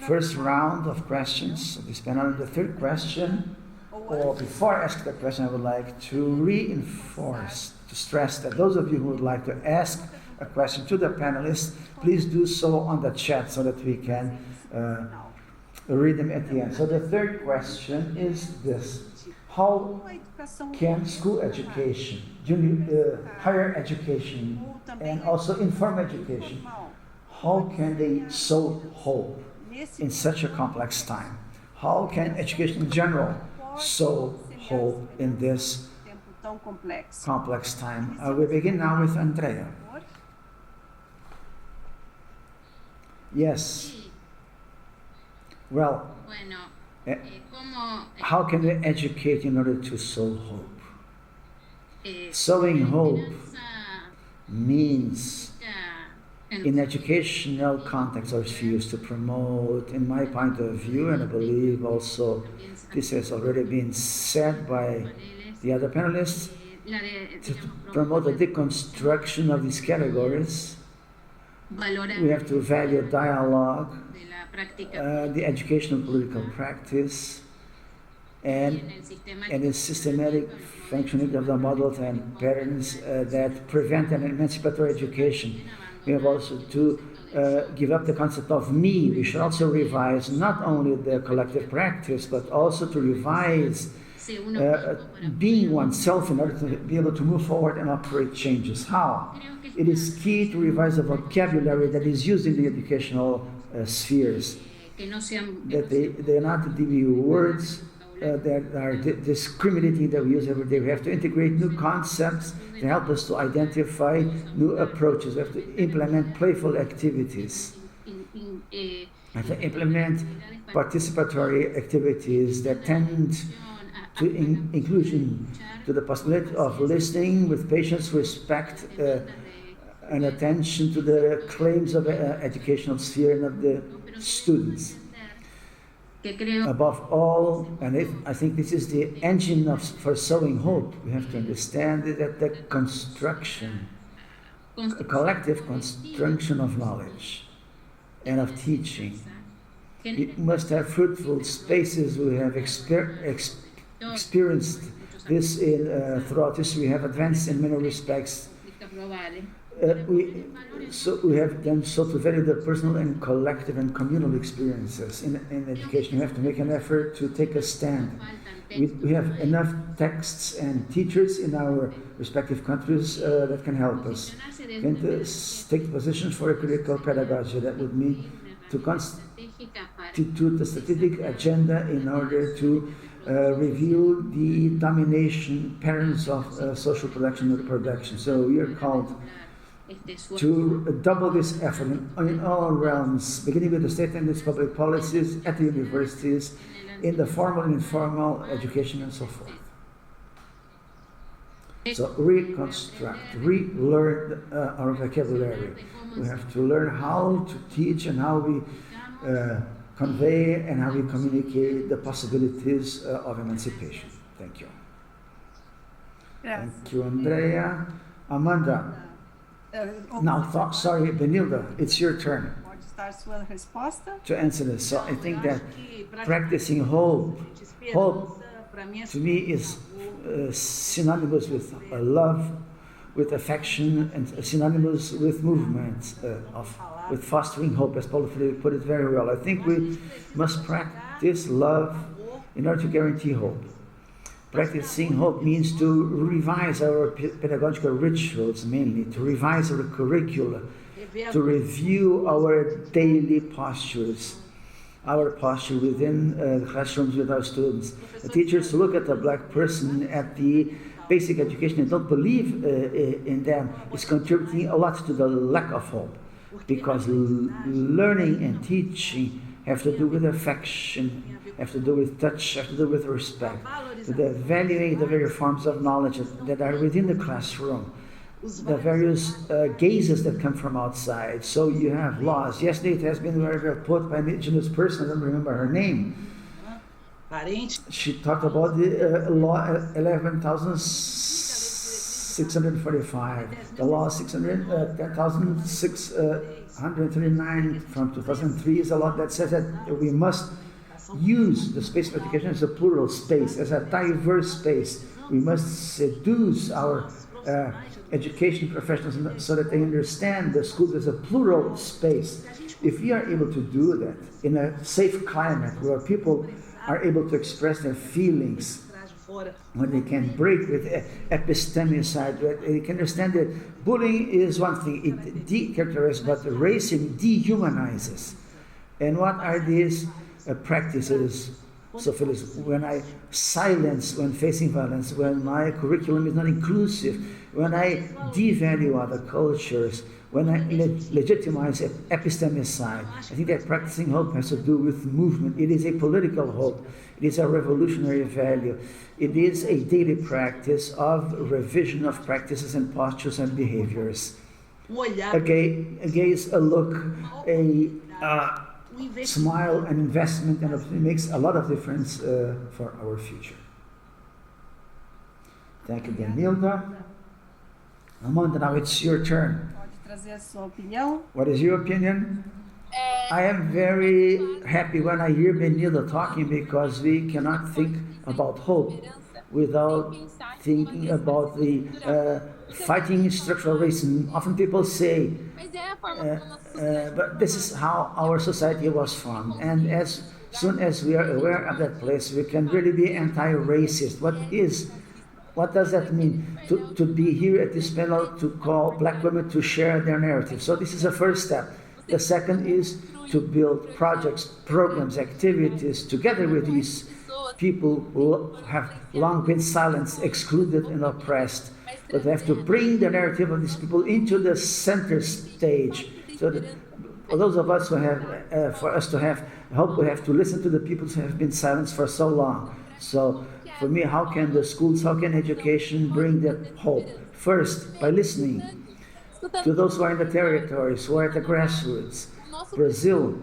Speaker 2: first round of questions of this panel. The third question, or before I ask the question, I would like to reinforce, to stress that those of you who would like to ask a question to the panelists, please do so on the chat so that we can read them at the end. So the third question is this: how can school education, higher education, and also informal education, how can they sow hope in such a complex time? How can education in general sow hope in this complex time? We begin now with Andrea. Yes. Well, how can we educate in order to sow hope? Sowing hope means, in educational context or spheres, to promote, in my point of view, and I believe also this has already been said by the other panelists, to promote the deconstruction of these categories. We have to value dialogue, the educational political practice, and the systematic functioning of the models and patterns that prevent an emancipatory education. We have also to give up the concept of me. We should also revise not only the collective practice, but also to revise being oneself in order to be able to move forward and operate changes. How? It is key to revise the vocabulary that is used in the educational spheres, that they are not the words that are discriminating that we use every day. We have to integrate new concepts to help us to identify new approaches. We have to implement playful activities. We have to implement participatory activities that tend to inclusion, to the possibility of listening with patience, respect, and attention to the claims of educational sphere and of the students. Above all, and I think this is the engine for sowing hope, we have to understand that the construction, a collective construction of knowledge and of teaching, we must have fruitful spaces. We have experienced this throughout history. We have advanced in many respects. We have then sought to value the personal and collective and communal experiences in education. We have to make an effort to take a stand. We have enough texts and teachers in our respective countries that can help us. And take positions for a critical pedagogy. That would mean to constitute the strategic agenda in order to review the domination patterns of social production and reproduction. So we are called to double this effort in all realms, beginning with the state and its public policies, at the universities, in the formal and informal education, and so forth. So reconstruct, relearn our vocabulary. We have to learn how to teach and how we convey and how we communicate the possibilities of emancipation. Thank you.
Speaker 1: Yes.
Speaker 2: Thank you, Andrea. Amanda. Now, sorry, Benilda, it's your turn to answer this. So I think that practicing hope to me is synonymous with love, with affection, and synonymous with movement, with fostering hope, as Paulo Freire put it very well. I think we must practice love in order to guarantee hope. Practicing hope means to revise our pedagogical rituals, mainly, to revise our curricula, to review our daily postures, our posture within the classrooms with our students. The teachers look at the black person at the basic education and don't believe in them is contributing a lot to the lack of hope, because learning and teaching have to do with affection, have to do with touch, have to do with respect, with evaluating the various forms of knowledge that are within the classroom, the various gazes that come from outside. So you have laws. Yesterday it has been very well put by an indigenous person, I don't remember her name. She talked about the law 11,645, the law 10,639 from 2003 is a law that says that we must use the space of education as a plural space, as a diverse space. We must seduce our education professionals so that they understand the schools as a plural space. If we are able to do that in a safe climate where people are able to express their feelings when they can break with epistemicide, they can understand that bullying is one thing, it de-characterizes, but racism dehumanizes. And what are these practices? So Phyllis, when I silence when facing violence, when my curriculum is not inclusive, when I devalue other cultures, when I legitimize epistemicide, I think that practicing hope has to do with movement. It is a political hope. It is a revolutionary value. It is a daily practice of revision of practices and postures and behaviors. A gaze, a look, a smile, an investment, and it makes a lot of difference for our future. Thank you, Benilda. Amanda, now it's your turn. What is your opinion? I am very happy when I hear Benilda talking, because we cannot think about hope without thinking about the fighting structural racism. Often people say, but this is how our society was formed, and as soon as we are aware of that place, we can really be anti-racist. What does that mean? To be here at this panel to call Black women to share their narrative. So this is a first step. The second is to build projects, programs, activities together with these people who have long been silenced, excluded, and oppressed. But we have to bring the narrative of these people into the center stage. So that for those of us who have, for us to have hope, we have to listen to the people who have been silenced for so long. So for me, how can the schools, how can education bring that hope? First, by listening to those who are in the territories, who are at the grassroots. Brazil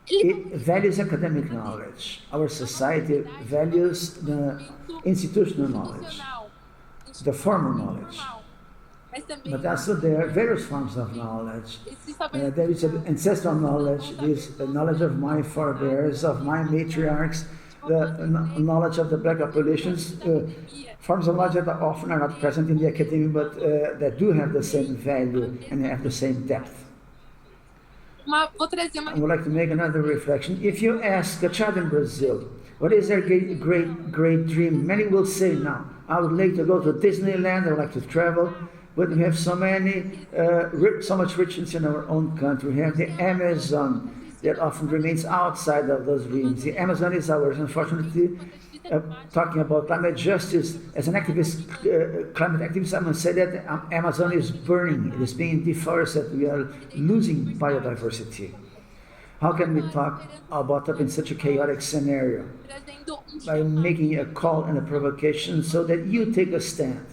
Speaker 2: it values academic knowledge. Our society values the institutional knowledge, the formal knowledge. But also there are various forms of knowledge. There is ancestral knowledge, this knowledge of my forebears, of my matriarchs, the knowledge of the Black populations, forms of knowledge that often are not present in the academy, but that do have the same value and have the same depth. I would like to make another reflection. If you ask a child in Brazil, what is their great dream? Many will say, now, I would like to go to Disneyland, I would like to travel. But we have so much richness in our own country. We have the Amazon that often remains outside of those dreams. The Amazon is ours. Unfortunately, talking about climate justice, as an activist, climate activist, I must say that Amazon is burning. It is being deforested. We are losing biodiversity. How can we talk about that in such a chaotic scenario? By making a call and a provocation so that you take a stand.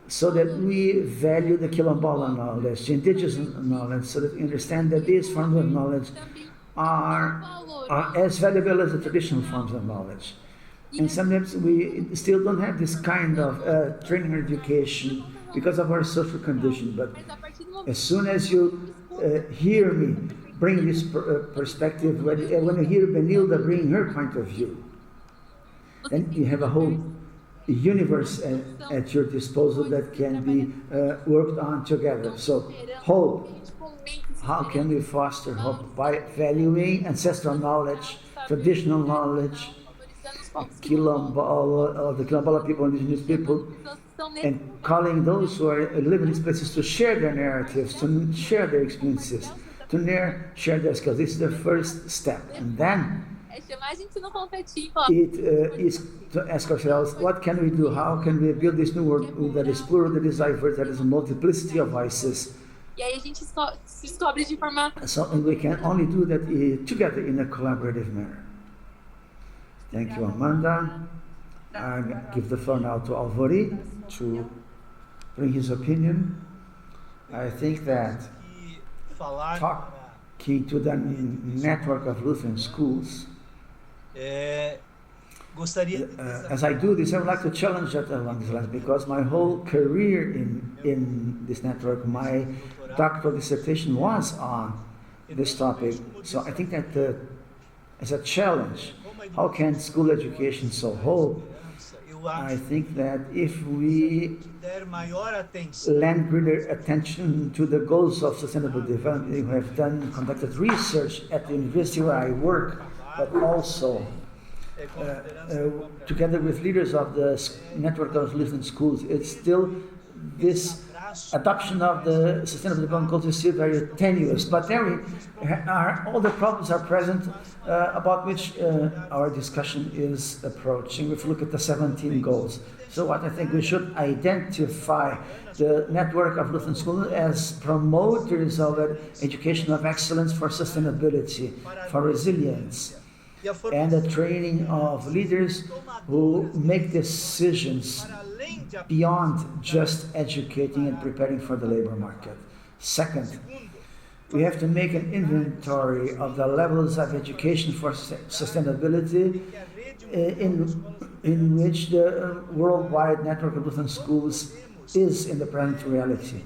Speaker 2: So that we value the quilombola knowledge, the indigenous knowledge, so that we understand that these forms of knowledge are as valuable as the traditional forms of knowledge. And sometimes we still don't have this kind of training or education because of our social condition. But as soon as you hear me bring this perspective, when you hear Benilda bring her point of view, then you have a whole universe at your disposal that can be worked on together. So hope, how can we foster hope? By valuing ancestral knowledge, traditional knowledge, Quilombola, the Quilombola people, indigenous people, and calling those who are living in these places to share their narratives, to share their experiences, to share their skills. This is the first step. And then it is to ask ourselves, what can we do? How can we build this new world that is plural, that is diverse, that is a multiplicity of voices? So we can only do that together in a collaborative manner. Thank you, Amanda. I give the floor now to Alvori to bring his opinion. I think that talking to the network of Lutheran schools, as I do this, I would like to challenge that along these lines, because my whole career in this network, my doctoral dissertation was on this topic. So I think that as a challenge, how can school education sow hope? I think that if we lend greater attention to the goals of sustainable development, we have conducted research at the university where I work but also together with leaders of the network of Lutheran schools, it's still this adoption of the sustainable development goals is still very tenuous, but there are all the problems are present about which our discussion is approaching. If we look at the 17 goals, so what I think we should identify the network of Lutheran schools as promoters of education of excellence for sustainability, for resilience, and the training of leaders who make decisions beyond just educating and preparing for the labor market. Second, we have to make an inventory of the levels of education for sustainability in which the worldwide network of Lutheran schools is in the present reality.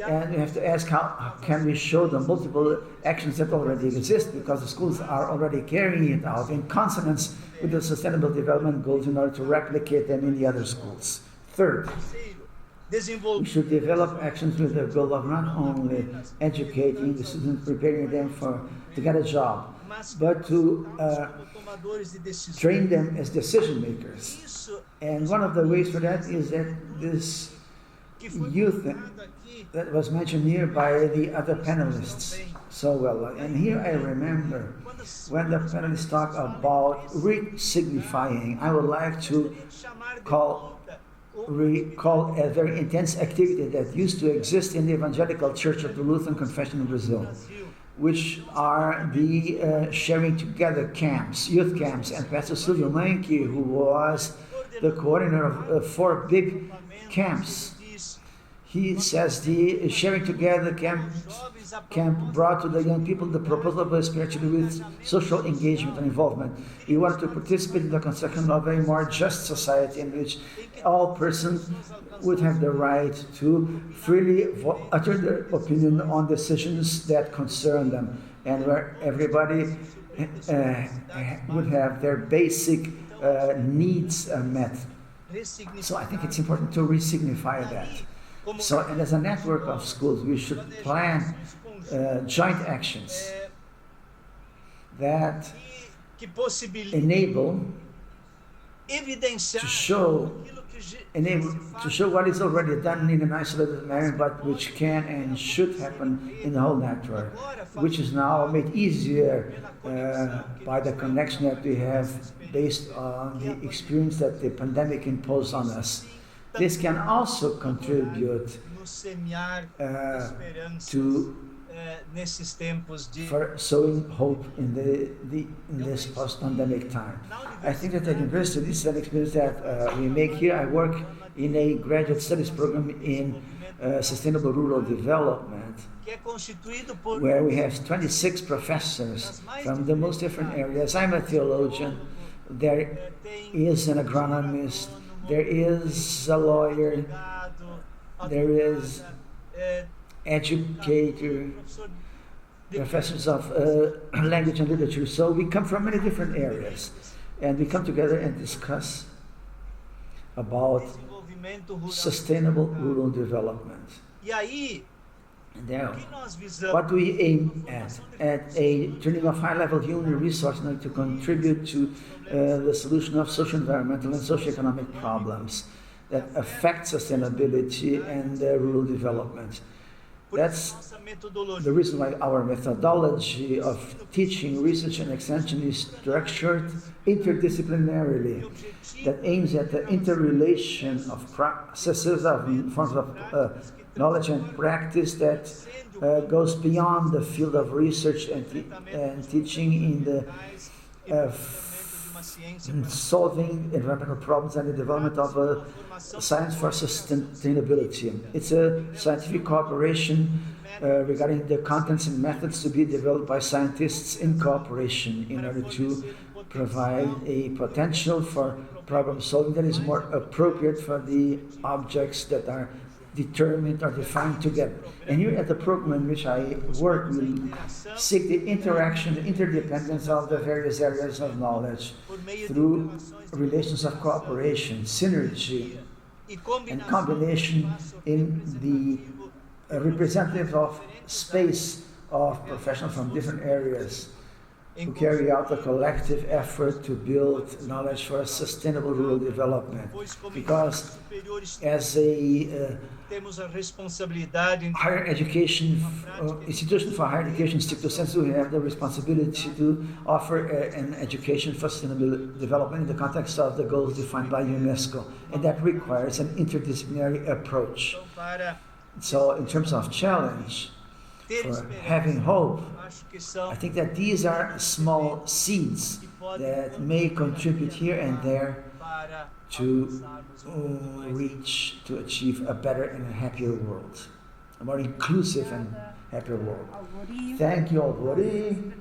Speaker 2: And we have to ask how can we show the multiple actions that already exist, because the schools are already carrying it out in consonance with the Sustainable Development Goals in order to replicate them in the other schools. Third, we should develop actions with the goal of not only educating the students, preparing them to get a job, but to train them as decision makers. And one of the ways for that is that this youth that was mentioned here by the other panelists so well. And here I remember when the panelists talk about re-signifying, I would like to recall a very intense activity that used to exist in the Evangelical Church of the Lutheran Confession in Brazil, which are the sharing together camps, youth camps. And Pastor Silvio Manke, who was the coordinator of 4 big camps, he says the sharing together camp brought to the young people the proposal of a spiritually with social engagement and involvement. We wanted to participate in the construction of a more just society in which all persons would have the right to freely utter their opinion on decisions that concern them, and where everybody would have their basic needs met. So I think it's important to re-signify that. So, and as a network of schools, we should plan joint actions that enable to show what is already done in an isolated manner, but which can and should happen in the whole network, which is now made easier by the connection that we have based on the experience that the pandemic imposed on us. This can also contribute for sowing hope in this post-pandemic time. I think that at university, this is an experience that we make here. I work in a graduate studies program in sustainable rural development, where we have 26 professors from the most different areas. I'm a theologian. There is an agronomist. There is a lawyer, there is educator, professors of language and literature. So we come from many different areas, and we come together and discuss about sustainable rural development. Now, what do we aim at a turning of high-level human resources to contribute to the solution of social, environmental, and socio-economic problems that affect sustainability and rural development. That's the reason why our methodology of teaching, research, and extension is structured interdisciplinarily, that aims at the interrelation of processes of forms of knowledge and practice that goes beyond the field of research and teaching in the solving environmental problems and the development of science for sustainability. It's a scientific cooperation regarding the contents and methods to be developed by scientists in cooperation in order to provide a potential for problem solving that is more appropriate for the objects that are determined or defined together. And here at the program in which I work, we seek the interaction, the interdependence of the various areas of knowledge through relations of cooperation, synergy, and combination in the representative of space of professionals from different areas to carry out a collective effort to build knowledge for a sustainable rural development. Because as a higher education institution for higher education, stricto sensu, we have the responsibility to offer an education for sustainable development in the context of the goals defined by UNESCO, and that requires an interdisciplinary approach. So in terms of challenge, for having hope, I think that these are small seeds that may contribute here and there to achieve a better and a happier world, a more inclusive and happier world. Thank you, Alvori.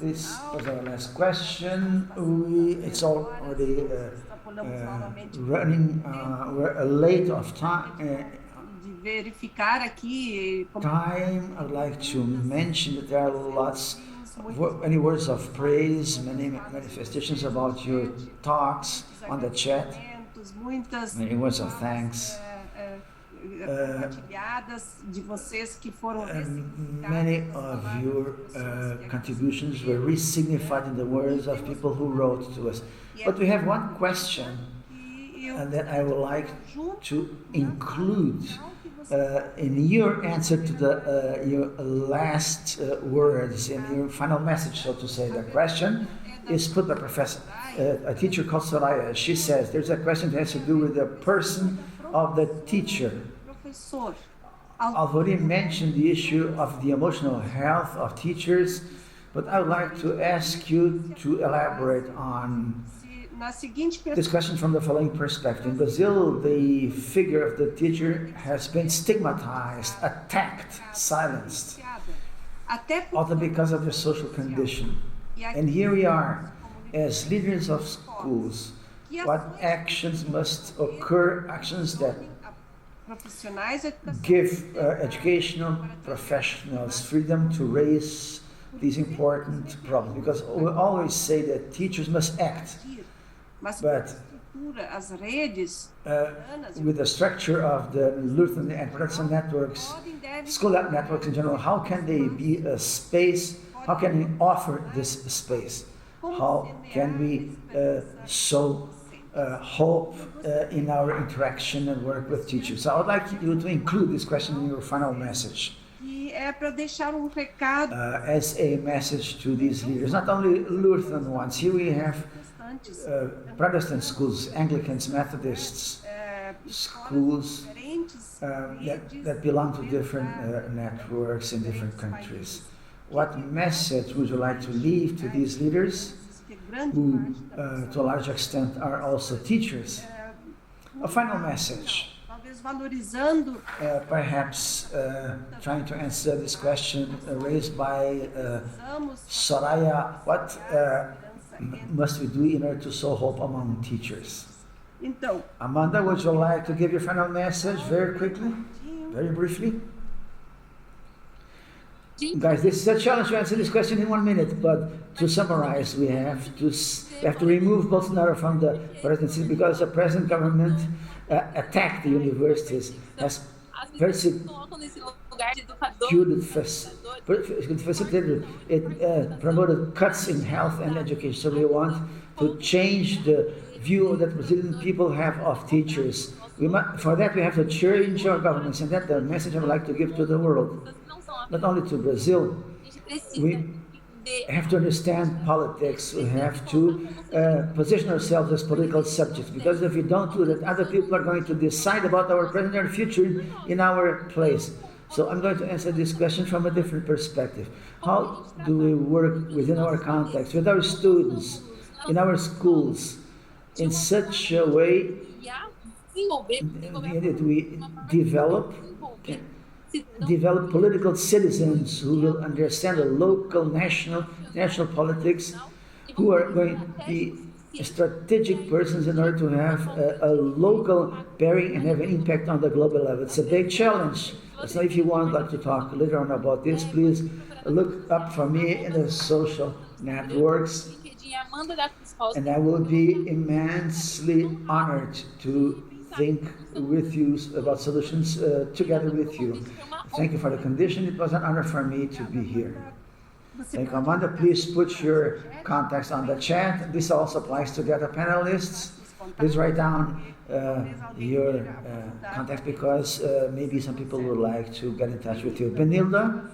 Speaker 2: This was our last question. It's already running. We're late of time.
Speaker 1: Verificar aqui.
Speaker 2: Time, I'd like to mention that there are lots, many words of praise, many manifestations about your talks on the chat, many words of thanks. Many of your contributions were re-signified in the words of people who wrote to us. But we have one question, and that I would like to include in your answer to your last words, in your final message, so to say. The question is put by a teacher called Soraya. She says there's a question that has to do with the person of the teacher. Alvori mentioned the issue of the emotional health of teachers, but I would like to ask you to elaborate on this question from the following perspective. In Brazil, the figure of the teacher has been stigmatized, attacked, silenced, also because of their social condition. And here we are, as leaders of schools. What actions must occur, actions that give educational professionals freedom to raise these important problems? Because we always say that teachers must act. But with the structure of the Lutheran and Protestant networks, school networks in general, how can they be a space? How can we offer this space? How can we sow hope in our interaction and work with teachers? So I would like you to include this question in your final message. As a message to these leaders, not only Lutheran ones. Here we have Protestant schools, Anglicans, Methodists, schools that belong to different networks in different countries. What message would you like to leave to these leaders, who to a large extent are also teachers? A final message. Perhaps trying to answer this question raised by Soraya, what must we do in order to sow hope among teachers? Amanda, would you like to give your final message very quickly, very briefly? Guys, this is a challenge to answer this question in 1 minute, but to summarize, we have to remove Bolsonaro from the presidency because the present government attacked the universities, has facilitated, it promoted cuts in health and education. So we want to change the view that Brazilian people have of teachers. For that we have to change our governance, and that's the message I would like to give to the world. Not only to Brazil, we have to understand politics, we have to position ourselves as political subjects, because if we don't do that, other people are going to decide about our present and future in our place. So I'm going to answer this question from a different perspective. How do we work within our context, with our students, in our schools, in such a way that we develop political citizens who will understand the local, national politics, who are going to be strategic persons in order to have a local bearing and have an impact on the global level. It's a big challenge. So if you want to talk later on about this, please look up for me in the social networks, and I will be immensely honored to think with you about solutions together with you. Thank you for the condition. It was an honor for me to be here. Thank you, Amanda. Please put your contacts on the chat. This also applies to the other panelists. Please write down your contacts because maybe some people would like to get in touch with you. Benilda,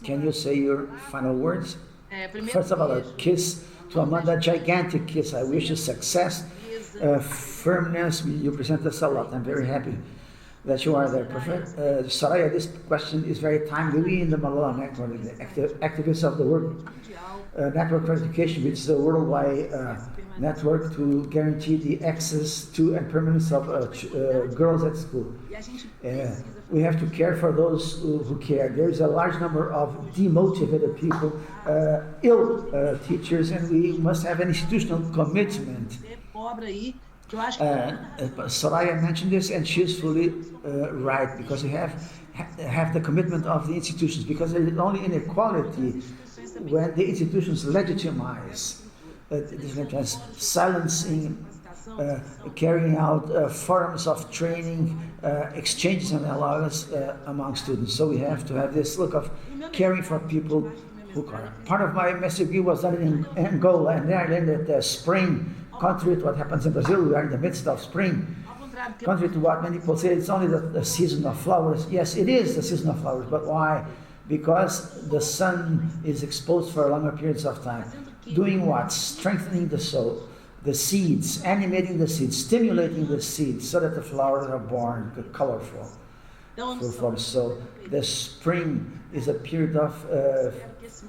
Speaker 2: can you say your final words? First of all, a kiss to Amanda, gigantic kiss. I wish you success, firmness. You present us a lot. I'm very happy that you are there. Soraya, this question is very timely. We in the Malala Network, the activists of the world network for education, which is a worldwide network to guarantee the access to and permanence of girls at school. We have to care for those who care. There is a large number of demotivated people, ill teachers, and we must have an institutional commitment. Soraya mentioned this, and she is fully right, because we have the commitment of the institutions, because there is only inequality when the institutions legitimize silencing, carrying out forms of training, exchanges and dialogues among students. So we have to have this look of caring for people who are. Part of my message was done in Angola, and there I learned that spring, contrary to what happens in Brazil, we are in the midst of spring. Contrary to what many people say, it's only the season of flowers. Yes, it is the season of flowers, but why? Because the sun is exposed for longer periods of time. Doing what? Strengthening the soul, the seeds, animating the seeds, stimulating the seeds so that the flowers are born colorful. So the spring is a period of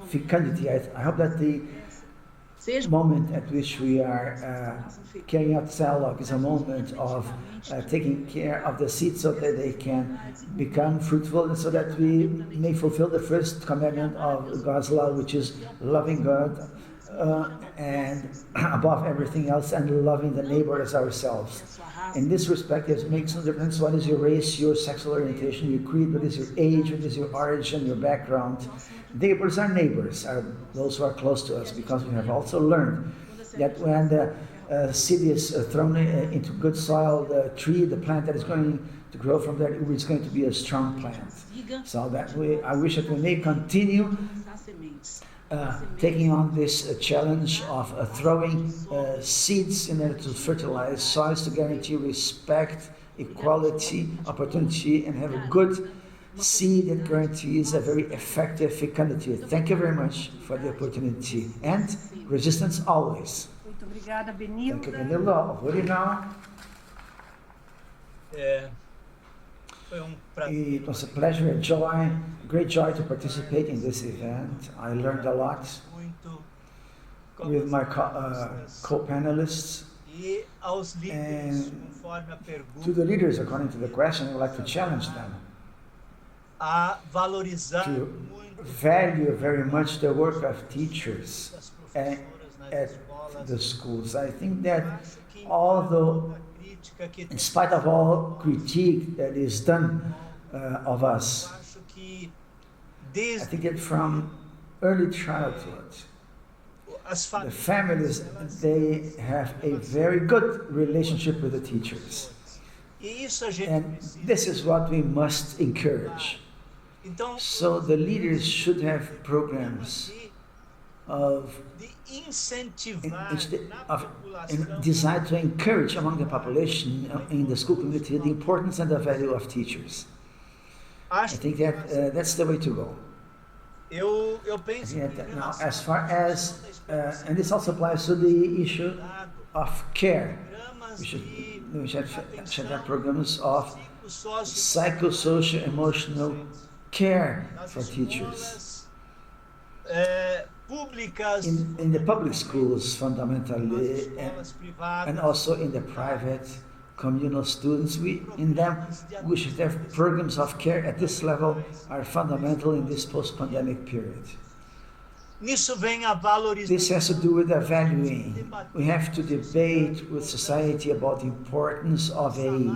Speaker 2: fecundity. I hope that the moment at which we are carrying out dialogue is a moment of taking care of the seeds so that they can become fruitful, and so that we may fulfill the first commandment of God's law, which is loving God and above everything else, and loving the neighbor as ourselves. In this respect, it makes no difference what is your race, your sexual orientation, your creed, what is your age, what is your origin, your background. Neighbors are those who are close to us, because we have also learned that when the seed is thrown into good soil, the tree, the plant that is going to grow from there, is going to be a strong plant. So that I wish that we may continue taking on this challenge of throwing seeds in order to fertilize soils, to guarantee respect, equality, opportunity, and have a good seed that guarantees a very effective fecundity. Thank you very much for the opportunity, and resistance always.
Speaker 1: Muito obrigada,
Speaker 2: Thank you, Benilda. Alvori now. It was a pleasure, a joy, great joy to participate in this event. I learned a lot with my co-panelists. And to the leaders, according to the question, I would like to challenge them to value very much the work of teachers at the schools. I think that although, in spite of all critique that is done of us, I think that from early childhood, the families, they have a very good relationship with the teachers. And this is what we must encourage. So the leaders should have programs designed to encourage among the population in the school community the importance and the value of teachers. I think that that's the way to go. Now, as far as, and this also applies to the issue of care, we should have programs of psychosocial emotional care for teachers. In the public schools, fundamentally, and also in the private communal students, we should have programs of care at this level are fundamental in this post-pandemic period. This has to do with the valuing. We have to debate with society about the importance of a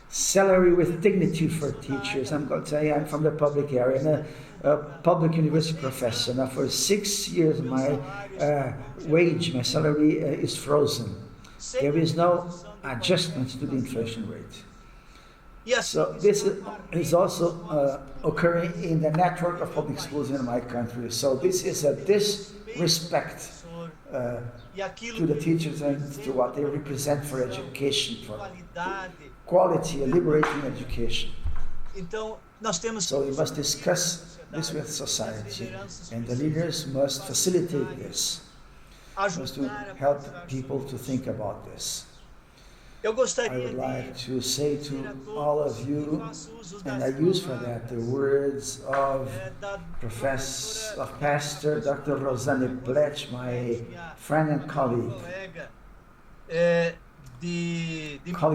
Speaker 2: salary with dignity for teachers. I'm going to say I'm from the public area, and a public university professor. Now, for 6 years, my my salary is frozen. There is no adjustment to the inflation rate. So this is also occurring in the network of public schools in my country. So this is a disrespect to the teachers and to what they represent for education, for quality, a liberating education. So we must discuss this with society, and the leaders must facilitate this, must to help people to think about this. I would like to say to all of you, and I use for that the words of Pastor Dr. Rosanne Blech, my friend and colleague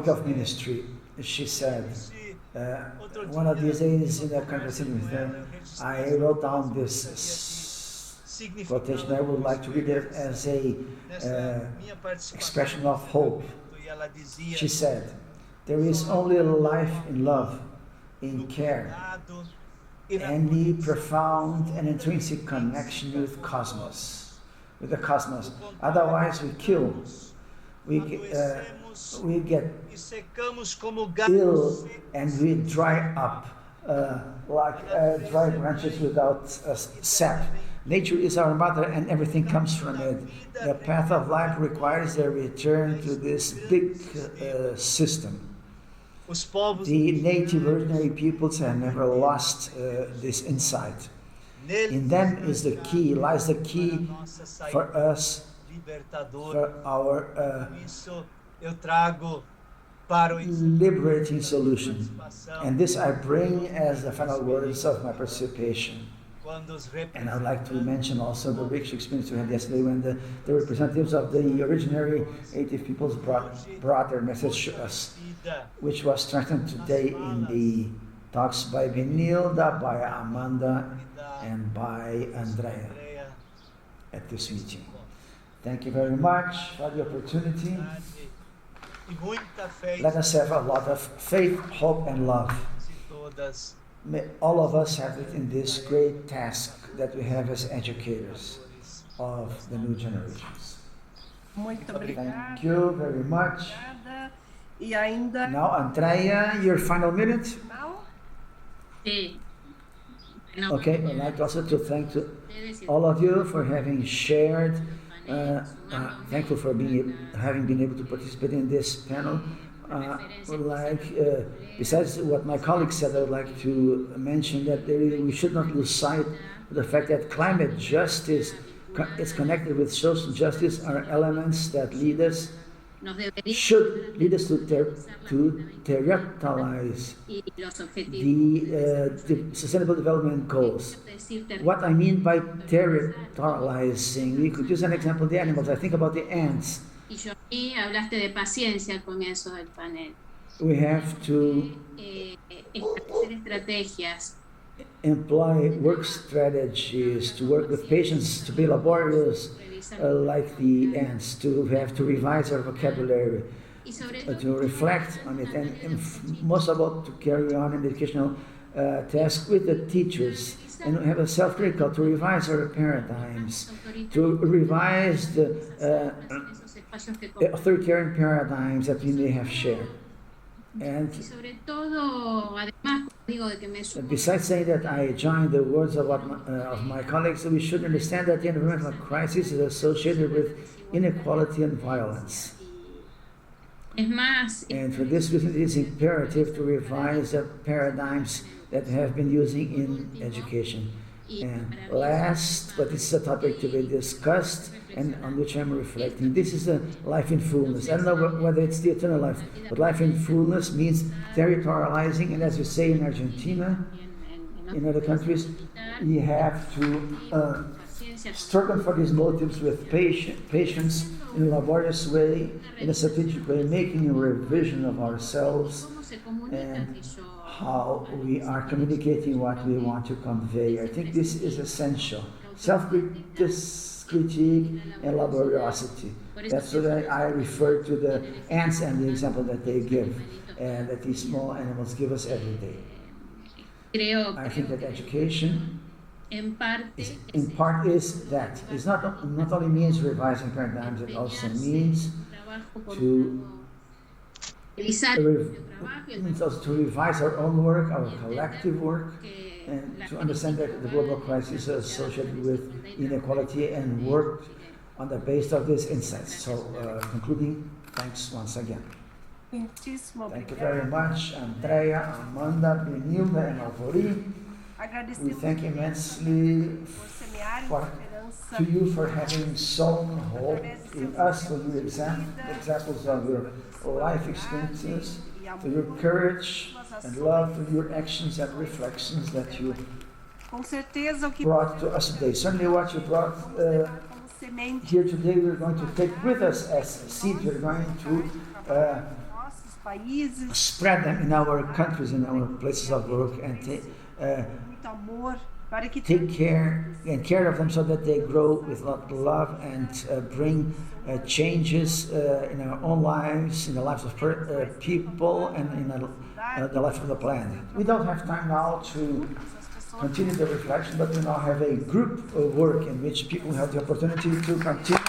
Speaker 2: of ministry. She said, one of these days in a conversation with her, I wrote down this quotation. I would like to read it as a expression of hope. She said, there is only life in love, in care, any profound and intrinsic connection with the cosmos. Otherwise we kill, we get ill, and we dry up like dry branches without sap. Nature is our mother and everything comes from it. The path of life requires a return to this big system. The native originary peoples have never lost this insight. In them lies the key for us, for our liberating solution. And this I bring as the final words of my participation. And I'd like to mention also the rich experience we had yesterday when the representatives of the originary native peoples brought their message to us, which was strengthened today in the talks by Benilda, by Amanda, and by Andrea at this meeting. Thank you very much for the opportunity. Let us have a lot of faith, hope, and love. May all of us have it in this great task that we have as educators of the new generations. Thank you very much. Now, Andrea, your final minute. Okay, I'd like also to thank all of you for having shared. Thankful for having been able to participate in this panel. Besides what my colleague said, I would like to mention that we should not lose sight of the fact that climate justice is connected with social justice are elements that should lead us to territorialize the Sustainable Development Goals. What I mean by territorializing, we could use an example of the animals. I think about the ants.
Speaker 3: Hablaste de paciencia al comienzo del panel.
Speaker 2: We have to
Speaker 3: establecer estrategias.
Speaker 2: Employ work strategies, to work with patients, to be laborious like the ants, to have to revise our vocabulary, to reflect on it, and most of all to carry on an educational task with the teachers, and have a self-critical, to revise our paradigms, to revise the authoritarian paradigms that we may have shared. And besides saying that, I join the words of my colleagues, we should understand that the environmental crisis is associated with inequality and violence. And for this reason, it is imperative to revise the paradigms that have been using in education. And last, but this is a topic to be discussed and on which I'm reflecting. This is a life in fullness. I don't know whether it's the eternal life, but life in fullness means territorializing, and as you say in Argentina, in other countries, you have to struggle for these motives with patience in a laborious way, in a strategic way, making a revision of ourselves and how we are communicating what we want to convey. I think this is essential. Self-critique and laboriosity. That's what I refer to the ants and the example that they give, and that these small animals give us every day. I think that education, in part, is that. It not only means revising paradigms, it also means to
Speaker 3: revisar
Speaker 2: to
Speaker 3: nuestro trabajo y el
Speaker 2: means also to revise our own work, our collective work, and to understand that the global crisis is associated with inequality and work on the basis of these insights. So, concluding, thanks once again.
Speaker 1: Muitíssimo
Speaker 2: Thank you
Speaker 1: obrigada.
Speaker 2: very much, Andrea, Amanda, Benilda, and Alvori. We
Speaker 1: Agradecemos
Speaker 2: thank immensely
Speaker 1: por semearem
Speaker 2: for,
Speaker 1: esperança
Speaker 2: to you for having sown hope in us, for your examples of your life experiences, for your courage and love, for your actions and reflections that you
Speaker 1: Com certeza o que
Speaker 2: brought to us today. Certainly what you brought
Speaker 1: como semente
Speaker 2: here today, we're going to take with us as seeds. We're going to
Speaker 1: nossos países,
Speaker 2: spread them in our countries, in our places of work, and
Speaker 1: muito amor, para que
Speaker 2: take care of them so that they grow with love and bring changes in our own lives, in the lives of people, and in the life of the planet. We don't have time now to continue the reflection, but we now have a group of work in which people have the opportunity to continue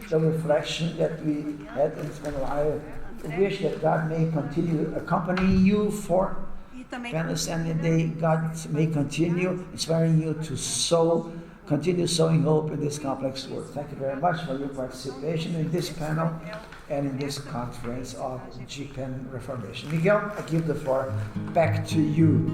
Speaker 2: the reflection that we had in Spanish. I wish that God may continue accompanying you for
Speaker 1: e também
Speaker 2: Venice, and that God may continue inspiring you to continue sowing hope in this complex work. Thank you very much for your participation in this panel and in this conference of GPEN Reformation. Miguel, I give the floor back to you.